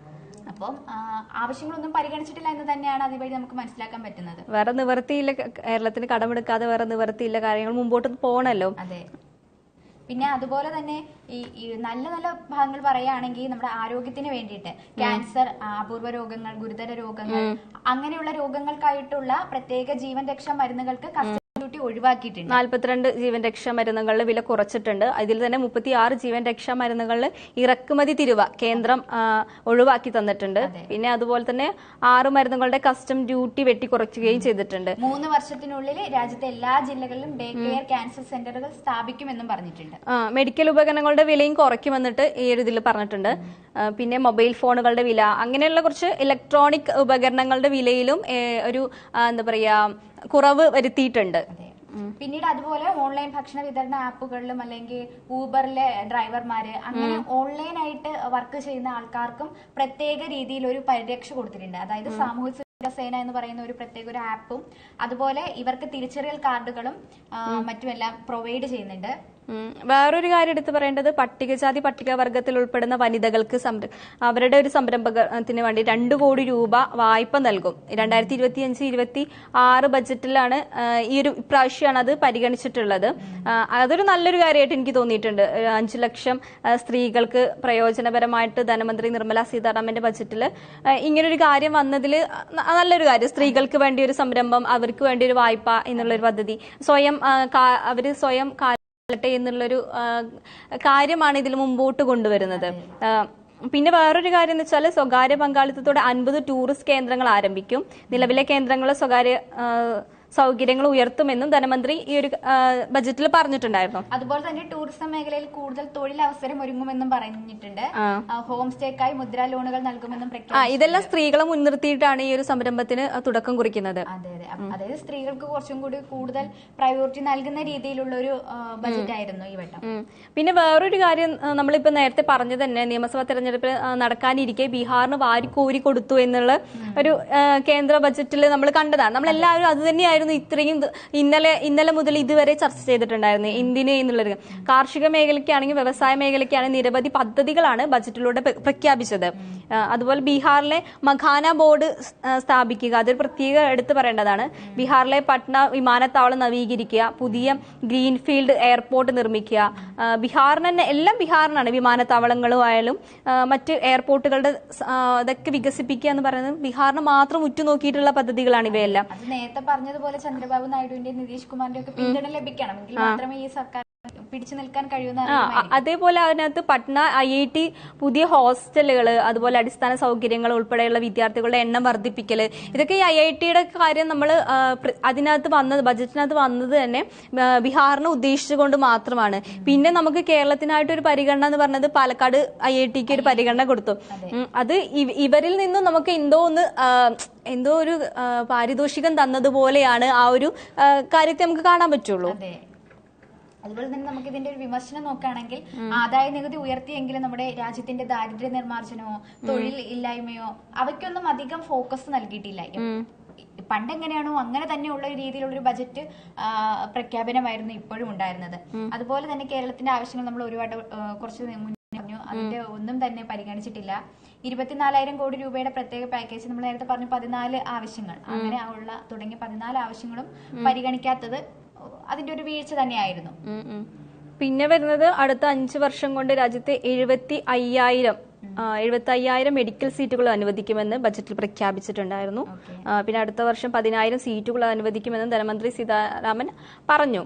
അപ്പം ആവശ്യങ്ങളൊന്നും പരിഗണിച്ചിട്ടില്ല എന്ന് തന്നെയാണ് അതുവഴി നമുക്ക് മനസ്സിലാക്കാൻ പറ്റുന്നത്. വേറെ നിവർത്തിയില്ല, കേരളത്തിന് കടമെടുക്കാതെ വേറെ നിവർത്തിയില്ല, കാര്യങ്ങൾ മുമ്പോട്ട് പോകണല്ലോ. അതെ. പിന്നെ അതുപോലെ തന്നെ ഈ നല്ല നല്ല ഭാഗങ്ങൾ പറയുകയാണെങ്കിൽ നമ്മുടെ ആരോഗ്യത്തിന് വേണ്ടിയിട്ട് ക്യാൻസർ, അപൂർവ രോഗങ്ങൾ, ഗുരുതര രോഗങ്ങൾ, അങ്ങനെയുള്ള രോഗങ്ങൾക്കായിട്ടുള്ള പ്രത്യേക ജീവൻ രക്ഷാ മരുന്നുകൾക്ക് ഡ്യൂട്ടി ഒഴിവാക്കിയിട്ടുണ്ട്. 42 ജീവൻ രക്ഷാ മരുന്നുകളുടെ വില കുറച്ചിട്ടുണ്ട്. ഇതിൽ തന്നെ 36 ജീവൻ രക്ഷാ മരുന്നുകളിൽ ഇറക്കുമതി തീരുവ കേന്ദ്രം ഒഴിവാക്കി തന്നിട്ടുണ്ട്. പിന്നെ അതുപോലെ തന്നെ 6 മരുന്നുകളുടെ കസ്റ്റം ഡ്യൂട്ടി വെട്ടിക്കുറയ്ക്കുകയും ചെയ്തിട്ടുണ്ട്. 3 വർഷത്തിനുള്ളിൽ രാജ്യത്തെ എല്ലാ ജില്ലകളിലും ഡേ കെയർ ക്യാൻസർ സെന്ററുകൾ സ്ഥാപിക്കുമെന്നും പറഞ്ഞിട്ടുണ്ട്. മെഡിക്കൽ ഉപകരണങ്ങളുടെ വിലയും കുറയ്ക്കുമെന്നിട്ട് ഈ ഒരു ഇതിൽ പറഞ്ഞിട്ടുണ്ട്. പിന്നെ മൊബൈൽ ഫോണുകളുടെ വില, അങ്ങനെയുള്ള കുറച്ച് ഇലക്ട്രോണിക് ഉപകരണങ്ങളുടെ വിലയിലും ഒരു എന്താ പറയാ കുറവ് വരുത്തിയിട്ടുണ്ട്. പിന്നീട് അതുപോലെ ഓൺലൈൻ ഭക്ഷണ വിതരണ ആപ്പുകളിലും അല്ലെങ്കിൽ ഊബറിലെ ഡ്രൈവർമാര് അങ്ങനെ ഓൺലൈനായിട്ട് വർക്ക് ചെയ്യുന്ന ആൾക്കാർക്കും പ്രത്യേക രീതിയിൽ ഒരു പരിരക്ഷ കൊടുത്തിട്ടുണ്ട്. അതായത് സാമൂഹ്യ സേന എന്ന് പറയുന്ന ഒരു പ്രത്യേക ഒരു ആപ്പും അതുപോലെ ഇവർക്ക് തിരിച്ചറിയൽ കാർഡുകളും മറ്റുമെല്ലാം പ്രൊവൈഡ് ചെയ്യുന്നുണ്ട്. വേറൊരു കാര്യം എടുത്തു പറയേണ്ടത്, പട്ടികജാതി പട്ടികവർഗത്തിൽ ഉൾപ്പെടുന്ന വനിതകൾക്ക് അവരുടെ ഒരു സംരംഭത്തിന് വേണ്ടി 2 കോടി രൂപ വായ്പ നൽകും. 2025-26 ബജറ്റിലാണ് ഈ ഒരു ഇപ്രാവശ്യമാണ് അത് പരിഗണിച്ചിട്ടുള്ളത്. അതൊരു നല്ലൊരു കാര്യമായിട്ട് എനിക്ക് തോന്നിയിട്ടുണ്ട്. 5 ലക്ഷം സ്ത്രീകൾക്ക് പ്രയോജനപരമായിട്ട് ധനമന്ത്രി നിർമ്മല സീതാരാമന്റെ ബജറ്റിൽ ഇങ്ങനൊരു കാര്യം വന്നതിൽ നല്ലൊരു കാര്യം. സ്ത്രീകൾക്ക് വേണ്ടി ഒരു സംരംഭം, അവർക്ക് വേണ്ടി ഒരു വായ്പ എന്നുള്ളൊരു പദ്ധതി, അവര് സ്വയം എന്നുള്ളൊരു കാര്യമാണ് ഇതിൽ മുമ്പോട്ട് കൊണ്ടുവരുന്നത്. പിന്നെ വേറൊരു കാര്യം എന്ന് വെച്ചാൽ സ്വകാര്യ പങ്കാളിത്തത്തോടെ 50 ടൂറിസ്റ്റ് കേന്ദ്രങ്ങൾ ആരംഭിക്കും. നിലവിലെ കേന്ദ്രങ്ങൾ സ്വകാര്യ സൗകര്യങ്ങൾ ഉയർത്തുമെന്നും ധനമന്ത്രി ഈ ഒരു ബജറ്റിൽ പറഞ്ഞിട്ടുണ്ടായിരുന്നു. അതുപോലെ തന്നെ ടൂറിസം മേഖലയിൽ കൂടുതൽ തൊഴിലവസരം ഒരുങ്ങുമെന്നും പറഞ്ഞിട്ടുണ്ട്. ഹോം സ്റ്റേക്കായി മുദ്രാ ലോണുകൾ നൽകുമെന്നും പ്രഖ്യാപിച്ചു. ഇതെല്ലാം സ്ത്രീകളെ മുൻനിർത്തിയിട്ടാണ് ഈ ഒരു സംരംഭത്തിന് തുടക്കം കുറിക്കുന്നത്. അതെ അതെ, അതായത് സ്ത്രീകൾക്ക് കുറച്ചും കൂടി കൂടുതൽ പ്രയോറിറ്റി നൽകുന്ന രീതിയിലുള്ള ഒരു ബജറ്റ് ആയിരുന്നു ഈ വട്ടം. പിന്നെ വേറൊരു കാര്യം, നമ്മളിപ്പോ നേരത്തെ പറഞ്ഞു തന്നെ, നിയമസഭാ തെരഞ്ഞെടുപ്പിൽ നടക്കാനിരിക്കെ ബീഹാറിന് വാരിക്കോരി കൊടുത്തു എന്നുള്ള ഒരു കേന്ദ്ര ബജറ്റിൽ നമ്മൾ കണ്ടതാണ്. നമ്മളെല്ലാവരും അത് തന്നെയായിരുന്നു ഇത്രയും ഇന്നലെ മുതൽ ഇതുവരെ ചർച്ച ചെയ്തിട്ടുണ്ടായിരുന്നു. എന്തിന് എന്നുള്ളത്, കാർഷിക മേഖലയ്ക്കാണെങ്കിൽ വ്യവസായ മേഖലയ്ക്കാണെങ്കിൽ നിരവധി പദ്ധതികളാണ് ബജറ്റിലൂടെ പ്രഖ്യാപിച്ചത്. അതുപോലെ ബീഹാറിലെ മഖാന ബോർഡ് സ്ഥാപിക്കുക, അതൊരു പ്രത്യേക എടുത്തു പറയേണ്ടതാണ്. ബീഹാറിലെ പട്ന വിമാനത്താവളം നവീകരിക്കുക, പുതിയ ഗ്രീൻഫീൽഡ് എയർപോർട്ട് നിർമ്മിക്കുക. ബീഹാറിന് തന്നെ എല്ലാം ബീഹാറിനാണ്, വിമാനത്താവളങ്ങളും ആയാലും മറ്റ് എയർപോർട്ടുകളുടെ ഇതൊക്കെ വികസിപ്പിക്കുക എന്ന് പറയുന്നത് ബീഹാറിന് മാത്രം ഉറ്റുനോക്കിയിട്ടുള്ള പദ്ധതികളാണ് ഇവയെല്ലാം. നേരത്തെ പറഞ്ഞതുപോലെ ചന്ദ്രബാബു നായിഡുവിന്റെ നിതീഷ് കുമാറിന്റെ ഒക്കെ പിന്തുണ ലഭിക്കണം, എങ്കിൽ മാത്രമേ ഈ സർക്കാർ പിടിച്ചു നിൽക്കാൻ കഴിയുന്ന. അതേപോലെ അതിനകത്ത് പട്ന IIT പുതിയ ഹോസ്റ്റലുകൾ, അതുപോലെ അടിസ്ഥാന സൗകര്യങ്ങൾ ഉൾപ്പെടെയുള്ള വിദ്യാർത്ഥികളുടെ എണ്ണം വർദ്ധിപ്പിക്കല്, ഇതൊക്കെ ഈ IITയുടെ കാര്യം നമ്മൾ ബജറ്റിനകത്ത് വന്നത് തന്നെ ബീഹാറിനെ ഉദ്ദേശിച്ചുകൊണ്ട് മാത്രമാണ്. പിന്നെ നമുക്ക് കേരളത്തിനായിട്ട് ഒരു പരിഗണന എന്ന് പറഞ്ഞത് പാലക്കാട് IITക്ക് ഒരു പരിഗണന കൊടുത്തു. അത് ഇവരിൽ നിന്നും നമുക്ക് എന്തോ ഒരു പാരിതോഷികം തന്നതുപോലെയാണ് ആ ഒരു കാര്യത്തെ നമുക്ക് കാണാൻ പറ്റുള്ളൂ. അതുപോലെ തന്നെ നമുക്ക് ഇതിന്റെ ഒരു വിമർശനം നോക്കുകയാണെങ്കിൽ, ആദായ നികുതി ഉയർത്തിയെങ്കിലും നമ്മുടെ രാജ്യത്തിന്റെ ദാരിദ്ര്യ നിർമ്മാർജ്ജനമോ തൊഴിൽ ഇല്ലായ്മയോ അവയ്ക്കൊന്നും അധികം ഫോക്കസ് നൽകിയിട്ടില്ല. പണ്ടെങ്ങനെയാണോ അങ്ങനെ തന്നെയുള്ള രീതിയിലുള്ള ഒരു ബജറ്റ് പ്രഖ്യാപനമായിരുന്നു ഇപ്പോഴും ഉണ്ടായിരുന്നത്. അതുപോലെ തന്നെ കേരളത്തിന്റെ ആവശ്യങ്ങൾ നമ്മൾ ഒരുപാട് കുറച്ച് പറഞ്ഞു, അതിന്റെ ഒന്നും തന്നെ പരിഗണിച്ചിട്ടില്ല. 24,000 കോടി രൂപയുടെ പ്രത്യേക പാക്കേജ്, നമ്മൾ നേരത്തെ പറഞ്ഞു 14 ആവശ്യങ്ങൾ, അങ്ങനെ ഉള്ള തുടങ്ങിയ 14 ആവശ്യങ്ങളും പരിഗണിക്കാത്തത് അതിന്റെ ഒരു വീഴ്ച തന്നെയായിരുന്നു. പിന്നെ വരുന്നത്, അടുത്ത 5 വർഷം കൊണ്ട് രാജ്യത്തെ 75,000 മെഡിക്കൽ സീറ്റുകൾ അനുവദിക്കുമെന്ന് ബജറ്റിൽ പ്രഖ്യാപിച്ചിട്ടുണ്ടായിരുന്നു. പിന്നെ അടുത്ത വർഷം 10,000 സീറ്റുകൾ അനുവദിക്കുമെന്ന് ധനമന്ത്രി സീതാരാമൻ പറഞ്ഞു.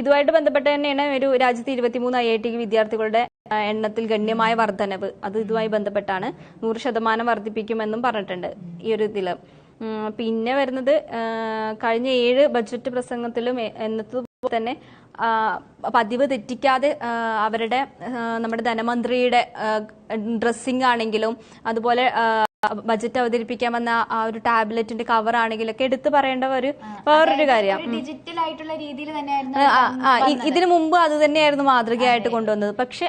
ഇതുമായിട്ട് ബന്ധപ്പെട്ട് തന്നെയാണ് ഒരു രാജ്യത്തെ 23 IIT വിദ്യാർത്ഥികളുടെ എണ്ണത്തിൽ ഗണ്യമായ വർധനവ്, അത് ഇതുമായി ബന്ധപ്പെട്ടാണ്. 100% വർദ്ധിപ്പിക്കുമെന്നും പറഞ്ഞിട്ടുണ്ട് ഈ ഒരു ഇതില്. പിന്നെ വരുന്നത്, കഴിഞ്ഞ 7 ബജറ്റ് പ്രസംഗത്തിലും തന്നെ പതിവ് തെറ്റിക്കാതെ അവരുടെ നമ്മുടെ ധനമന്ത്രിയുടെ ഡ്രസ്സിംഗ് ആണെങ്കിലും അതുപോലെ ബജറ്റ് അവതരിപ്പിക്കാൻ വന്ന ആ ഒരു ടാബ്ലറ്റിന്റെ കവർ ആണെങ്കിലും ഒക്കെ എടുത്തു പറയേണ്ട വേറൊരു കാര്യം. ഡിജിറ്റൽ ആയിട്ടുള്ള രീതിയിൽ തന്നെയായിരുന്നു ഇതിനു മുമ്പ് അത് തന്നെയായിരുന്നു മാതൃകയായിട്ട് കൊണ്ടുവന്നത്. പക്ഷെ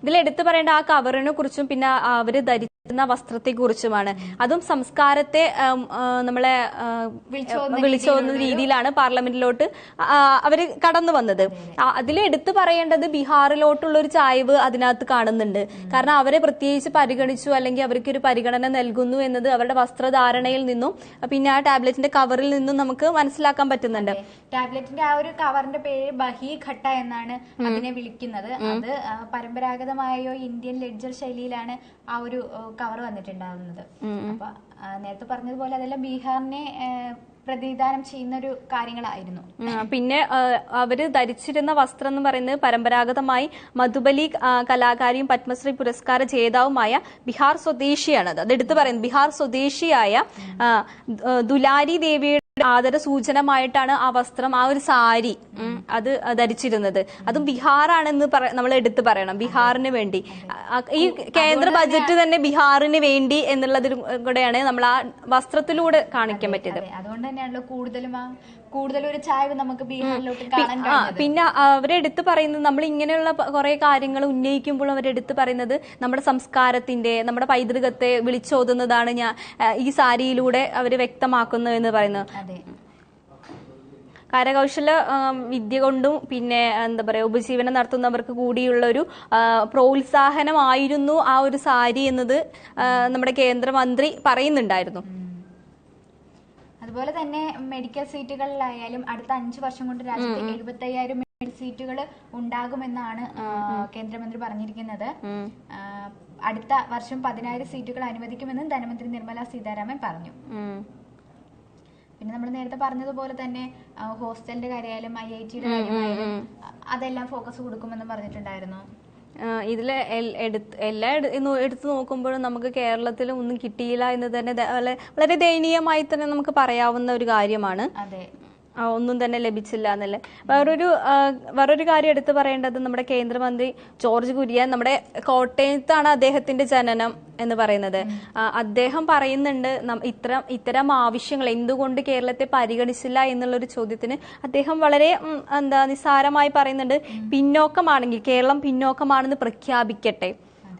ഇതിൽ എടുത്തു പറയേണ്ട ആ കവറിനെ കുറിച്ചും പിന്നെ അവര് ധരിച്ചിരുന്ന വസ്ത്രത്തെ കുറിച്ചുമാണ്. അതും സംസ്കാരത്തെ നമ്മളെ വിളിച്ചോന്ന രീതിയിലാണ് പാർലമെന്റിലോട്ട് അവര് കടന്നു വന്നത്. അതിൽ എടുത്തു പറയേണ്ടത് ബീഹാറിലോട്ടുള്ള ഒരു ചായ്വ് അതിനകത്ത് കാണുന്നുണ്ട്. കാരണം അവരെ പ്രത്യേകിച്ച് പരിഗണിച്ചു അല്ലെങ്കിൽ അവർക്ക് ഒരു പരിഗണന നൽകുന്നു എന്നത് അവരുടെ വസ്ത്രധാരണയിൽ നിന്നും പിന്നെ ആ ടാബ്ലറ്റിന്റെ കവറിൽ നിന്നും നമുക്ക് മനസ്സിലാക്കാൻ പറ്റുന്നുണ്ട്. ടാബ്ലറ്റിന്റെ ആ ഒരു കവറിന്റെ പേര് ബഹി ഘട്ട എന്നാണ് അതിനെ വിളിക്കുന്നത്. അത് പരമ്പരാഗതമായോ ഇന്ത്യൻ ലെഡ്ജർ ശൈലിയിലാണ് ആ ഒരു കവർ വന്നിട്ടുണ്ടാവുന്നത്. അപ്പൊ നേരത്തെ പറഞ്ഞതുപോലെ അതെല്ലാം ബീഹാറിനെ പ്രതിനിധാനം ചെയ്യുന്ന ഒരു കാര്യങ്ങളായിരുന്നു. പിന്നെ അവര് ധരിച്ചിരുന്ന വസ്ത്രം എന്ന് പറയുന്നത് പരമ്പരാഗതമായി മധുബലി കലാകാരിയും പത്മശ്രീ പുരസ്കാര ജേതാവുമായ ബീഹാർ സ്വദേശിയാണ്. അത് എടുത്തു പറയുന്നത് ബീഹാർ സ്വദേശിയായ ദുലാരി ദേവിയുടെ ആദര സൂചനമായിട്ടാണ് ആ വസ്ത്രം, ആ ഒരു സാരി അത് ധരിച്ചിരുന്നത്. അതും ബീഹാറാണെന്ന് നമ്മൾ എടുത്തു പറയണം. ബീഹാറിന് വേണ്ടി ഈ കേന്ദ്ര ബജറ്റ് തന്നെ ബീഹാറിന് വേണ്ടി എന്നുള്ളതിൽ കൂടെയാണ് നമ്മൾ ആ വസ്ത്രത്തിലൂടെ കാണിക്കാൻ പറ്റിയത്. അതുകൊണ്ട് തന്നെയാണല്ലോ കൂടുതലും ഒരു ചായ്വ് നമുക്ക് ബീഹാറിലോട്ട് കാണാൻ കഴിയുന്നത്. പിന്നെ അവരെടുത്ത് പറയുന്നത് നമ്മൾ ഇങ്ങനെയുള്ള കുറെ കാര്യങ്ങൾ ഉന്നയിക്കുമ്പോൾ അവരെടുത്ത് പറയുന്നത് നമ്മുടെ സംസ്കാരത്തിന്റെ നമ്മുടെ പൈതൃകത്തെ വിളിച്ചോതുന്നതാണ് ഈ സാരിയിലൂടെ അവർ വ്യക്തമാക്കുന്നു എന്ന് പറയുന്നത്. കരകൗശല വിദ്യ കൊണ്ടും പിന്നെ എന്താ പറയാ ഉപജീവനം നടത്തുന്നവർക്ക് കൂടിയുള്ള ഒരു പ്രോത്സാഹനമായിരുന്നു ആ ഒരു സാരി എന്നത് നമ്മുടെ കേന്ദ്രമന്ത്രി പറയുന്നുണ്ടായിരുന്നു. അതുപോലെ തന്നെ മെഡിക്കൽ സീറ്റുകളിലായാലും അടുത്ത 5 വർഷം കൊണ്ട് രാജ്യത്ത് 75,000 മെഡിക്കൽ സീറ്റുകൾ ഉണ്ടാകുമെന്നാണ് കേന്ദ്രമന്ത്രി പറഞ്ഞിരിക്കുന്നത്. അടുത്ത വർഷം 10,000 സീറ്റുകൾ അനുവദിക്കുമെന്നും ധനമന്ത്രി നിർമ്മല സീതാരാമൻ പറഞ്ഞു. പിന്നെ നമ്മൾ നേരത്തെ പറഞ്ഞതുപോലെ തന്നെ ഹോസ്റ്റലിന്റെ കാര്യമായാലും IIT-യുടെ കാര്യമായാലും അതെല്ലാം ഫോക്കസ് കൊടുക്കുമെന്നും പറഞ്ഞിട്ടുണ്ടായിരുന്നു. ഇതില് എല്ലാം എടുത്തു നോക്കുമ്പോഴും നമുക്ക് കേരളത്തിൽ ഒന്നും കിട്ടിയില്ല എന്ന് തന്നെ വളരെ ദയനീയമായി തന്നെ നമുക്ക് പറയാവുന്ന ഒരു കാര്യമാണ്. അതെ, ഒന്നും തന്നെ ലഭിച്ചില്ല എന്നല്ലേ. വേറൊരു കാര്യം എടുത്തു പറയേണ്ടത് നമ്മുടെ കേന്ദ്രമന്ത്രി ജോർജ് കുര്യൻ, നമ്മുടെ കോട്ടയത്താണ് അദ്ദേഹത്തിന്റെ ജനനം എന്ന് പറയുന്നത്. അദ്ദേഹം പറയുന്നുണ്ട് ഇത്തരം ആവശ്യങ്ങൾ എന്തുകൊണ്ട് കേരളത്തെ പരിഗണിച്ചില്ല എന്നുള്ളൊരു ചോദ്യത്തിന് അദ്ദേഹം വളരെ നിസ്സാരമായി പറയുന്നുണ്ട്, പിന്നോക്കമാണെങ്കിൽ കേരളം പിന്നോക്കമാണെന്ന് പ്രഖ്യാപിക്കട്ടെ,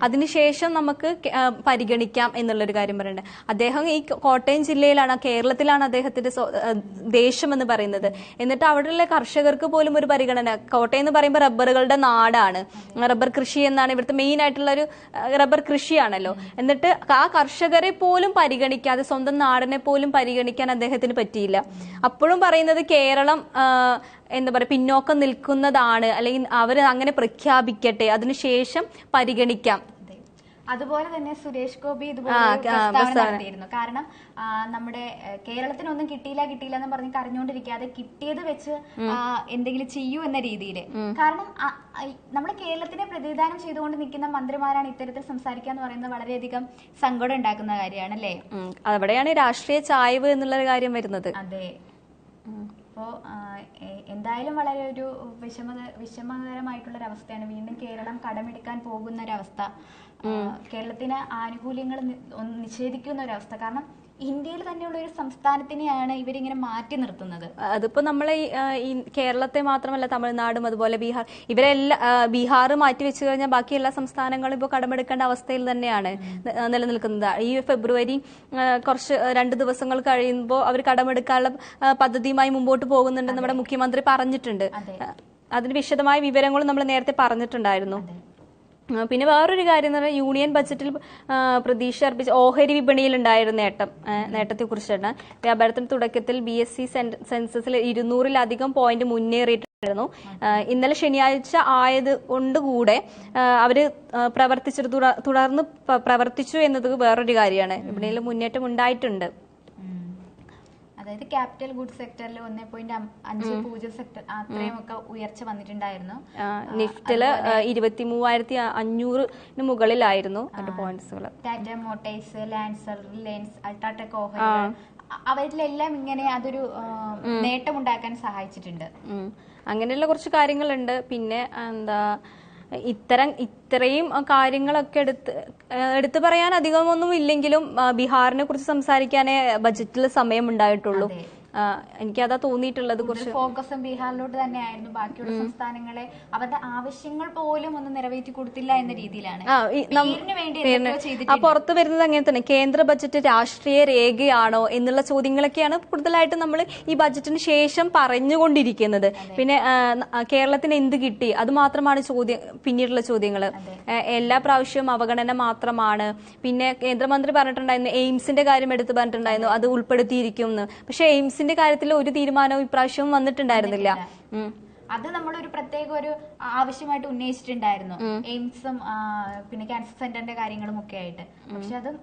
അതിനുശേഷം നമുക്ക് പരിഗണിക്കാം എന്നുള്ളൊരു കാര്യം പറയുന്നുണ്ട്. അദ്ദേഹം ഈ കോട്ടയം ജില്ലയിലാണ്, കേരളത്തിലാണ് അദ്ദേഹത്തിന്റെ ദേശം എന്ന് പറയുന്നത്. എന്നിട്ട് അവിടെയുള്ള കർഷകർക്ക് പോലും ഒരു പരിഗണന. കോട്ടയം എന്ന് പറയുമ്പോൾ റബ്ബറുകളുടെ നാടാണ്, റബ്ബർ കൃഷി എന്നാണ് ഇവിടുത്തെ മെയിൻ ആയിട്ടുള്ള ഒരു റബ്ബർ കൃഷിയാണല്ലോ. എന്നിട്ട് ആ കർഷകരെ പോലും പരിഗണിക്കാതെ സ്വന്തം നാടിനെ പോലും പരിഗണിക്കാൻ അദ്ദേഹത്തിന് പറ്റിയില്ല. അപ്പോഴും പറയുന്നത് കേരളം എന്താ പറയുക പിന്നോക്കം നിൽക്കുന്നതാണ്, അല്ലെങ്കിൽ അവർ അങ്ങനെ പ്രഖ്യാപിക്കട്ടെ, അതിനുശേഷം പരിഗണിക്കാം. അതുപോലെ തന്നെ സുരേഷ് ഗോപി ഇതുപോലെ പ്രസ്താവന നടത്തിയിരുന്നു. കാരണം നമ്മുടെ കേരളത്തിനൊന്നും കിട്ടിയില്ല എന്ന് പറഞ്ഞ് കരഞ്ഞുകൊണ്ടിരിക്കാതെ കിട്ടിയത് വെച്ച് എന്തെങ്കിലും ചെയ്യൂ എന്ന രീതിയിൽ. കാരണം നമ്മുടെ കേരളത്തിനെ പ്രതിദാനം ചെയ്തുകൊണ്ട് നിൽക്കുന്ന മന്ത്രിമാരാണ് ഇത്തരത്തിൽ സംസാരിക്കുക എന്ന് പറയുന്നത് വളരെയധികം സങ്കടം ഉണ്ടാക്കുന്ന കാര്യമാണ് അല്ലേ. അവിടെയാണ് രാഷ്ട്രീയ ചായ്വ് എന്നുള്ള കാര്യം വരുന്നത്. അതെ. അപ്പോ എന്തായാലും വളരെ ഒരു വിഷമകരമായിട്ടുള്ളൊരവസ്ഥയാണ്. വീണ്ടും കേരളം കടമെടുക്കാൻ പോകുന്ന ഒരവസ്ഥ, കേരളത്തിന് ആനുകൂല്യങ്ങൾ നിഷേധിക്കുന്ന ഒരവസ്ഥ. കാരണം ഇന്ത്യയിൽ തന്നെയുള്ള ഒരു സംസ്ഥാനത്തിനെയാണ് ഇവരിങ്ങനെ മാറ്റി നിർത്തുന്നത്. അതിപ്പോ നമ്മളെ ഈ കേരളത്തെ മാത്രമല്ല, തമിഴ്നാടും അതുപോലെ ബീഹാർ മാറ്റി വെച്ചു കഴിഞ്ഞാൽ ബാക്കി എല്ലാ സംസ്ഥാനങ്ങളും ഇപ്പോൾ കടമെടുക്കേണ്ട അവസ്ഥയിൽ തന്നെയാണ് നിലനിൽക്കുന്നത്. ഈ ഫെബ്രുവരി കുറച്ച് 2 ദിവസങ്ങൾ കഴിയുമ്പോൾ അവർ കടമെടുക്കാനുള്ള പദ്ധതിയുമായി മുമ്പോട്ട് പോകുന്നുണ്ട് നമ്മുടെ മുഖ്യമന്ത്രി പറഞ്ഞിട്ടുണ്ട്. അതിന് വിശദമായ വിവരങ്ങളും നമ്മൾ നേരത്തെ പറഞ്ഞിട്ടുണ്ടായിരുന്നു. പിന്നെ വേറൊരു കാര്യം എന്ന് പറഞ്ഞാൽ യൂണിയൻ ബജറ്റിൽ പ്രതീക്ഷ അർപ്പിച്ച ഓഹരി വിപണിയിൽ ഉണ്ടായിരുന്ന നേട്ടത്തെ കുറിച്ചാണ്. വ്യാപാരത്തിന് തുടക്കത്തിൽ BSE സെൻസസിൽ 200-ലധികം പോയിന്റ് മുന്നേറിയിട്ടുണ്ടായിരുന്നു. ഇന്നലെ ശനിയാഴ്ച ആയത് കൊണ്ടുകൂടെ അവര് തുടർന്ന് പ്രവർത്തിച്ചു എന്നത് വേറൊരു കാര്യമാണ്. വിപണിയിൽ മുന്നേറ്റം ഉണ്ടായിട്ടുണ്ട്. അതായത് ക്യാപിറ്റൽ ഗുഡ് സെക്ടറിൽ 1.50 സെക്ടർ അത്രയും ഒക്കെ ഉയർച്ച വന്നിട്ടുണ്ടായിരുന്നു. നിഫ്റ്റില് 23,500 മുകളിലായിരുന്നു പോയിന്റ്സുകൾ. ടാറ്റ മോട്ടോഴ്സ്, ലാൻസർ, റിലയൻസ്, അൾട്രാടെക് ഓഹരികൾ അവരിലെല്ലാം ഇങ്ങനെ അതൊരു നേട്ടമുണ്ടാക്കാൻ സഹായിച്ചിട്ടുണ്ട്. അങ്ങനെയുള്ള കുറച്ച് കാര്യങ്ങളുണ്ട്. പിന്നെ എന്താ ഇത്രയും കാര്യങ്ങളൊക്കെ എടുത്തു പറയാൻ അധികമൊന്നും ഇല്ലെങ്കിലും ബീഹാറിനെ കുറിച്ച് സംസാരിക്കാനേ ബജറ്റിൽ സമയം ഉണ്ടായിട്ടുള്ളൂ. എനിക്കതാ തോന്നിയിട്ടുള്ളത്. കുറച്ച് ഫോക്കസും ബീഹാറിലോട്ട് തന്നെയായിരുന്നു. ബാക്കിയുള്ള സംസ്ഥാനങ്ങളെ അവരുടെ ആവശ്യങ്ങൾ പോലും ഒന്ന് നിറവേറ്റി കൊടുത്തില്ല എന്ന രീതിയിലാണ് പുറത്തു വരുന്നത്. അങ്ങനെ തന്നെ കേന്ദ്ര ബജറ്റ് രാഷ്ട്രീയ രേഖയാണോ എന്നുള്ള ചോദ്യങ്ങളൊക്കെയാണ് കൂടുതലായിട്ട് നമ്മൾ ഈ ബജറ്റിന് ശേഷം പറഞ്ഞുകൊണ്ടിരിക്കുന്നത്. പിന്നെ കേരളത്തിന് എന്ത് കിട്ടി അത് മാത്രമാണ് പിന്നീടുള്ള ചോദ്യങ്ങൾ. എല്ലാ പ്രാവശ്യവും അവഗണന മാത്രമാണ്. പിന്നെ കേന്ദ്രമന്ത്രി പറഞ്ഞിട്ടുണ്ടായിരുന്നു എയിംസിന്റെ കാര്യം എടുത്തു പറഞ്ഞിട്ടുണ്ടായിരുന്നു, അത് ഉൾപ്പെടുത്തിയിരിക്കും. പക്ഷെ എയിംസിന്റെ കാര്യത്തിൽ ഒരു തീരുമാനവും ഇപ്രാവശ്യവും വന്നിട്ടുണ്ടായിരുന്നില്ല. അത് നമ്മളൊരു പ്രത്യേക ഒരു ആവശ്യമായിട്ട് ഉന്നയിച്ചിട്ടുണ്ടായിരുന്നു, എയിംസും പിന്നെ ക്യാൻസർ സെന്ററിന്റെ കാര്യങ്ങളും ഒക്കെ ആയിട്ട്. പക്ഷെ അതും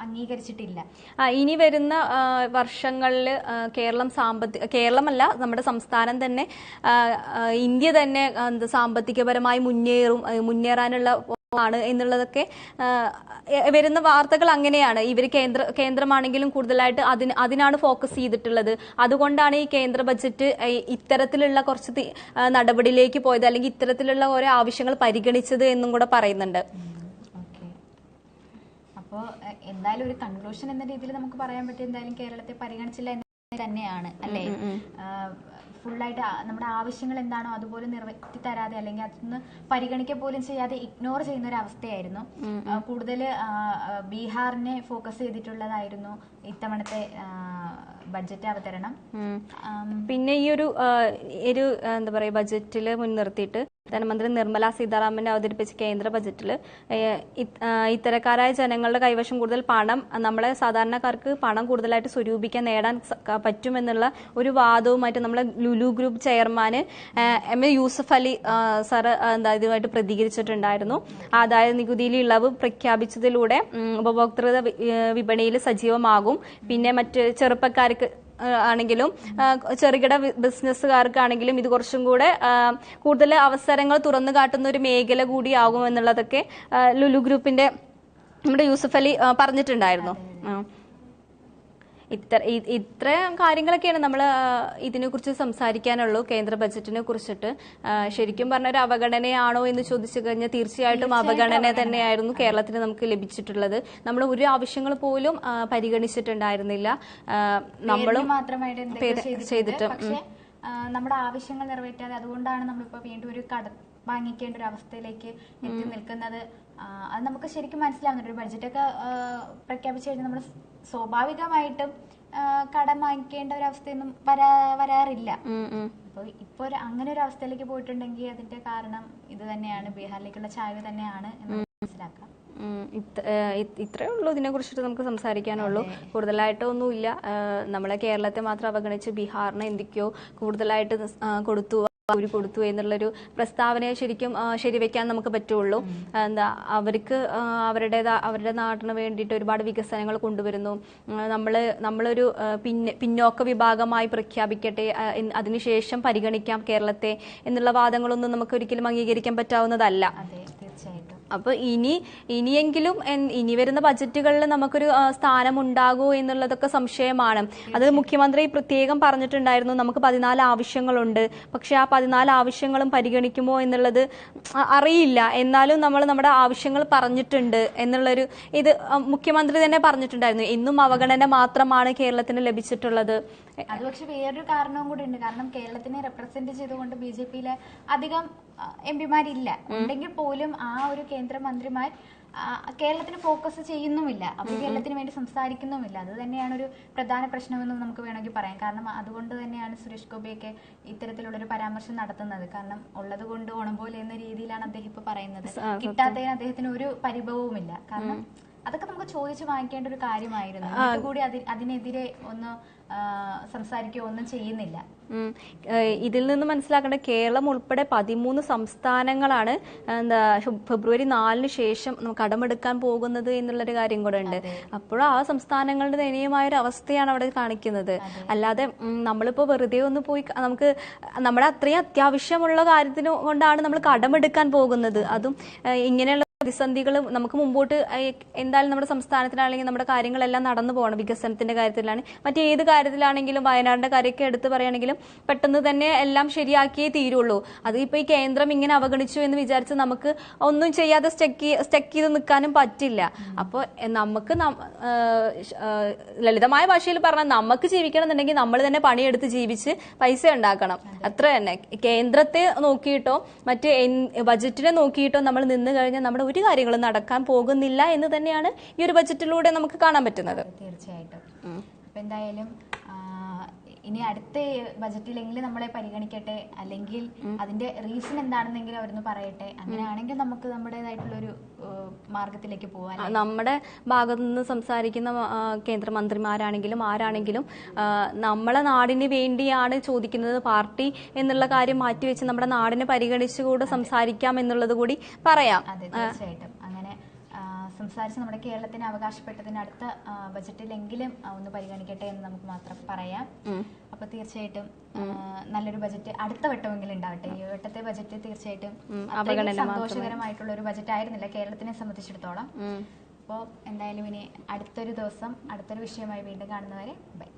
അംഗീകരിച്ചിട്ടില്ല. ഇനി വരുന്ന വർഷങ്ങളിൽ കേരളമല്ല നമ്മുടെ സംസ്ഥാനം തന്നെ, ഇന്ത്യ തന്നെ സാമ്പത്തികപരമായി മുന്നേറാനുള്ള ആണ് എന്നുള്ളതൊക്കെ വരുന്ന വാർത്തകൾ അങ്ങനെയാണ്. ഇവർ കേന്ദ്രമാണെങ്കിലും കൂടുതലായിട്ട് അതിനാണ് ഫോക്കസ് ചെയ്തിട്ടുള്ളത്. അതുകൊണ്ടാണ് ഈ കേന്ദ്ര ബജറ്റ് ഇത്തരത്തിലുള്ള കുറച്ച് നടപടിയിലേക്ക് പോയത്, അല്ലെങ്കിൽ ഇത്തരത്തിലുള്ള ഓരോ ആവശ്യങ്ങൾ പരിഗണിച്ചത് എന്നും കൂടെ പറയുന്നുണ്ട്. അപ്പോൾ എന്തായാലും ഒരു കൺക്ലൂഷൻ എന്ന രീതിയിൽ നമുക്ക് പറയാൻ പറ്റും, എന്തായാലും കേരളത്തെ പരിഗണിച്ചില്ല എന്ന് തന്നെയാണ് അല്ലേ. ഫുള്ളായിട്ട് നമ്മുടെ ആവശ്യങ്ങൾ എന്താണോ അതുപോലെ നിറവേറ്റി തരാതെ, അല്ലെങ്കിൽ അതൊന്ന് പരിഗണിക്കുക പോലും ചെയ്യാതെ ഇഗ്നോർ ചെയ്യുന്ന ഒരു അവസ്ഥയായിരുന്നു. കൂടുതൽ ബീഹാറിനെ ഫോക്കസ് ചെയ്തിട്ടുള്ളതായിരുന്നു ഇത്തവണത്തെ ബഡ്ജറ്റ് അവതരണം. പിന്നെ ഈ ഒരു എന്താ പറയുക ബജറ്റിൽ മുൻനിർത്തിയിട്ട് ധനമന്ത്രി നിർമ്മല സീതാരാമൻ അവതരിപ്പിച്ച കേന്ദ്ര ബജറ്റിൽ ഇത്തരക്കാരായ ജനങ്ങളുടെ കൈവശം കൂടുതൽ പണം, നമ്മളെ സാധാരണക്കാർക്ക് പണം കൂടുതലായിട്ട് സ്വരൂപിക്കാൻ നേടാൻ പറ്റുമെന്നുള്ള ഒരു വാദവുമായിട്ട് നമ്മളെ Lulu group chairman M A Yusuf Ali sir ഇതുമായിട്ട് പ്രതികരിച്ചിട്ടുണ്ടായിരുന്നു. ആദായ നികുതിയിൽ ഇളവ് പ്രഖ്യാപിച്ചതിലൂടെ ഉപഭോക്തൃ വിപണിയിൽ സജീവമാകും. പിന്നെ മറ്റ് ചെറുപ്പക്കാർക്ക് ആണെങ്കിലും ചെറുകിട ബിസിനസ്സുകാർക്കാണെങ്കിലും ഇത് കുറച്ചും കൂടെ കൂടുതൽ അവസരങ്ങൾ തുറന്നു കാട്ടുന്ന ഒരു മേഖല കൂടിയാകും എന്നുള്ളതൊക്കെ ലുലു ഗ്രൂപ്പിന്റെ നമ്മുടെ യൂസഫ് അലി പറഞ്ഞിട്ടുണ്ടായിരുന്നു. ഇത്രയും കാര്യങ്ങളൊക്കെയാണ് നമ്മൾ ഇതിനെക്കുറിച്ച് സംസാരിക്കാനുള്ളൂ. കേന്ദ്ര ബജറ്റിനെ കുറിച്ചിട്ട് ശരിക്കും പറഞ്ഞ ഒരു അവഗണനയാണോ എന്ന് ചോദിച്ചു കഴിഞ്ഞാൽ തീർച്ചയായിട്ടും അവഗണന തന്നെയായിരുന്നു കേരളത്തിന് നമുക്ക് ലഭിച്ചിട്ടുള്ളത്. നമ്മൾ ഒരു ആവശ്യങ്ങൾ പോലും പരിഗണിച്ചിട്ടുണ്ടായിരുന്നില്ല. നമ്മളും ചെയ്തിട്ട് നമ്മുടെ ആവശ്യങ്ങൾ നിറവേറ്റാതെ, അതുകൊണ്ടാണ് നമ്മളിപ്പോ വീണ്ടും ഒരു കടം വാങ്ങിക്കേണ്ട ഒരു അവസ്ഥയിലേക്ക് എത്തി നിൽക്കുന്നത്. അത് നമുക്ക് ശരിക്കും മനസ്സിലാവുന്നുണ്ട്. ഒരു ബഡ്ജറ്റൊക്കെ പ്രഖ്യാപിച്ചു കഴിഞ്ഞാൽ നമ്മൾ സ്വാഭാവികമായിട്ടും കടം വാങ്ങിക്കേണ്ട ഒരു അവസ്ഥയൊന്നും വരാറില്ല. അപ്പോൾ ഇപ്പൊ അങ്ങനെ ഒരു അവസ്ഥയിലേക്ക് പോയിട്ടുണ്ടെങ്കിൽ അതിന്റെ കാരണം ഇത് തന്നെയാണ്, ബീഹാറിലേക്കുള്ള ചായ്വ് തന്നെയാണ് എന്ന് മനസ്സിലാക്കാം. ഇത്രേ ഉള്ളൂ ഇതിനെ കുറിച്ചിട്ട് നമുക്ക് സംസാരിക്കാനുള്ളൂ. കൂടുതലായിട്ടൊന്നുമില്ല. നമ്മളെ കേരളത്തെ മാത്രം അവഗണിച്ച് ബീഹാറിനെ എന്തൊക്കെയോ കൂടുതലായിട്ട് കൊടുത്തു എന്നുള്ളൊരു പ്രസ്താവനയെ ശരിക്കും ശരിവെക്കാൻ നമുക്ക് പറ്റുള്ളൂ. എന്താ അവർക്ക് അവരുടെ നാടിന് വേണ്ടിയിട്ട് ഒരുപാട് വികസനങ്ങൾ കൊണ്ടുവരുന്നു. നമ്മളൊരു പിന്നോക്ക വിഭാഗമായി പ്രഖ്യാപിക്കട്ടെ, അതിനുശേഷം പരിഗണിക്കാം കേരളത്തെ എന്നുള്ള വാദങ്ങളൊന്നും നമുക്ക് ഒരിക്കലും അംഗീകരിക്കാൻ പറ്റാവുന്നതല്ല. അപ്പൊ ഇനിയെങ്കിലും ഇനി വരുന്ന ബജറ്റുകളിൽ നമുക്കൊരു സ്ഥാനം ഉണ്ടാകുമോ എന്നുള്ളതൊക്കെ സംശയമാണ്. അത് മുഖ്യമന്ത്രി പ്രത്യേകം പറഞ്ഞിട്ടുണ്ടായിരുന്നു, നമുക്ക് 14 ആവശ്യങ്ങളുണ്ട്, പക്ഷെ ആ 14 ആവശ്യങ്ങളും പരിഗണിക്കുമോ എന്നുള്ളത് അറിയില്ല. എന്നാലും നമ്മൾ നമ്മുടെ ആവശ്യങ്ങൾ പറഞ്ഞിട്ടുണ്ട് എന്നുള്ളൊരു ഇത് മുഖ്യമന്ത്രി തന്നെ പറഞ്ഞിട്ടുണ്ടായിരുന്നു. എന്നും അവഗണന മാത്രമാണ് കേരളത്തിന് ലഭിച്ചിട്ടുള്ളത്. അത് പക്ഷെ വേറൊരു കാരണവും കൂടി ഉണ്ട്. കാരണം കേരളത്തിനെ റെപ്രസെന്റ് ചെയ്തുകൊണ്ട് BJP-യിലെ അധികം എംപിമാരില്ല. ഉണ്ടെങ്കിൽ പോലും ആ ഒരു കേന്ദ്രമന്ത്രിമാർ കേരളത്തിന് ഫോക്കസ് ചെയ്യുന്നുമില്ല, അവർ കേരളത്തിന് വേണ്ടി സംസാരിക്കുന്നുമില്ല. അത് തന്നെയാണ് ഒരു പ്രധാന പ്രശ്നമെന്നും നമുക്ക് വേണമെങ്കിൽ പറയാം. കാരണം അതുകൊണ്ട് തന്നെയാണ് സുരേഷ് ഗോപിയൊക്കെ ഇത്തരത്തിലുള്ളൊരു പരാമർശം നടത്തുന്നത്. കാരണം ഉള്ളത് കൊണ്ട് ഓണം പോലെ എന്ന രീതിയിലാണ് അദ്ദേഹം ഇപ്പൊ പറയുന്നത്. കിട്ടാത്തതിന് അദ്ദേഹത്തിന് ഒരു പരിഭവവുമില്ല. കാരണം അതൊക്കെ നമുക്ക് ചോദിച്ചു വാങ്ങിക്കേണ്ട ഒരു കാര്യമായിരുന്നു. കൂടി അതിനെതിരെ ഒന്ന് സംസാരിക്കുകയോ ഒന്നും ചെയ്യുന്നില്ല. ഇതിൽ നിന്ന് മനസ്സിലാക്കേണ്ട കേരളം ഉൾപ്പെടെ 13 സംസ്ഥാനങ്ങളാണ് ഫെബ്രുവരി 4 ശേഷം കടമെടുക്കാൻ പോകുന്നത് എന്നുള്ളൊരു കാര്യം കൂടെ ഉണ്ട്. അപ്പോൾ ആ സംസ്ഥാനങ്ങളുടെ ദയനീയമായ ഒരു അവസ്ഥയാണ് അവിടെ കാണിക്കുന്നത്. അല്ലാതെ നമ്മളിപ്പോ വെറുതെ ഒന്ന് പോയി നമുക്ക് നമ്മുടെ അത്രയും അത്യാവശ്യമുള്ള കാര്യത്തിന് കൊണ്ടാണ് നമ്മൾ കടമെടുക്കാൻ പോകുന്നത്. അതും ഇങ്ങനെയുള്ള പ്രതിസന്ധികൾ നമുക്ക് മുമ്പോട്ട് എന്തായാലും നമ്മുടെ സംസ്ഥാനത്തിനാണെങ്കിൽ നമ്മുടെ കാര്യങ്ങളെല്ലാം നടന്നു പോകണം. വികസനത്തിന്റെ കാര്യത്തിലാണ്, മറ്റേത് കാര്യത്തിലാണെങ്കിലും വയനാടിന്റെ കാര്യമൊക്കെ എടുത്ത് പറയുകയാണെങ്കിലും പെട്ടെന്ന് തന്നെ എല്ലാം ശരിയാക്കിയേ തീരുള്ളൂ. അത് ഇപ്പൊ ഈ കേന്ദ്രം ഇങ്ങനെ അവഗണിച്ചു എന്ന് വിചാരിച്ച് നമുക്ക് ഒന്നും ചെയ്യാതെ സ്റ്റക്ക് ചെയ്ത് നിൽക്കാനും പറ്റില്ല. അപ്പോൾ നമുക്ക് ലളിതമായ ഭാഷയിൽ പറഞ്ഞാൽ നമുക്ക് ജീവിക്കണം എന്നുണ്ടെങ്കിൽ നമ്മൾ തന്നെ പണിയെടുത്ത് ജീവിച്ച് പൈസ ഉണ്ടാക്കണം. അത്ര തന്നെ. കേന്ദ്രത്തെ നോക്കിയിട്ടോ മറ്റ് ബജറ്റിനെ നോക്കിയിട്ടോ നമ്മൾ നിന്ന് കഴിഞ്ഞാൽ നമ്മുടെ ഒരു കാര്യങ്ങളും നടക്കാൻ പോകുന്നില്ല എന്ന് തന്നെയാണ് ഈ ഒരു ബജറ്റിലൂടെ നമുക്ക് കാണാൻ പറ്റുന്നത്. തീർച്ചയായിട്ടും. അപ്പൊ എന്തായാലും ഇനി അടുത്ത ബജറ്റിലെങ്കിലും നമ്മളെ പരിഗണിക്കട്ടെ, അല്ലെങ്കിൽ അതിന്റെ റീസൺ എന്താണെന്നെങ്കിലും അവരൊന്ന് പറയട്ടെ. അങ്ങനെയാണെങ്കിൽ നമുക്ക് നമ്മുടേതായിട്ടുള്ളൊരു മാർഗത്തിലേക്ക് പോകാൻ. നമ്മുടെ ഭാഗത്തു നിന്ന് സംസാരിക്കുന്ന കേന്ദ്രമന്ത്രിമാരാണെങ്കിലും ആരാണെങ്കിലും നമ്മളെ നാടിന് വേണ്ടിയാണ് ചോദിക്കുന്നത്. പാർട്ടി എന്നുള്ള കാര്യം മാറ്റിവെച്ച് നമ്മുടെ നാടിനെ പരിഗണിച്ചുകൂടെ സംസാരിക്കാം എന്നുള്ളത് കൂടി പറയാം. അതെ, തീർച്ചയായിട്ടും. അങ്ങനെ സംസാരിച്ച് നമ്മുടെ കേരളത്തിന് അവകാശപ്പെട്ടതിന് അടുത്ത ബജറ്റിലെങ്കിലും ഒന്ന് പരിഗണിക്കട്ടെ എന്ന് നമുക്ക് മാത്രം പറയാം. അപ്പൊ തീർച്ചയായിട്ടും നല്ലൊരു ബജറ്റ് അടുത്ത വട്ടമെങ്കിലും ഉണ്ടാവട്ടെ. ഈ വട്ടത്തെ ബജറ്റ് തീർച്ചയായിട്ടും സന്തോഷകരമായിട്ടുള്ള ഒരു ബജറ്റ് ആയിരുന്നില്ല കേരളത്തിനെ സംബന്ധിച്ചിടത്തോളം. അപ്പോൾ എന്തായാലും ഇനി അടുത്തൊരു ദിവസം അടുത്തൊരു വിഷയമായി വീണ്ടും കാണുന്നവരെ ബൈ.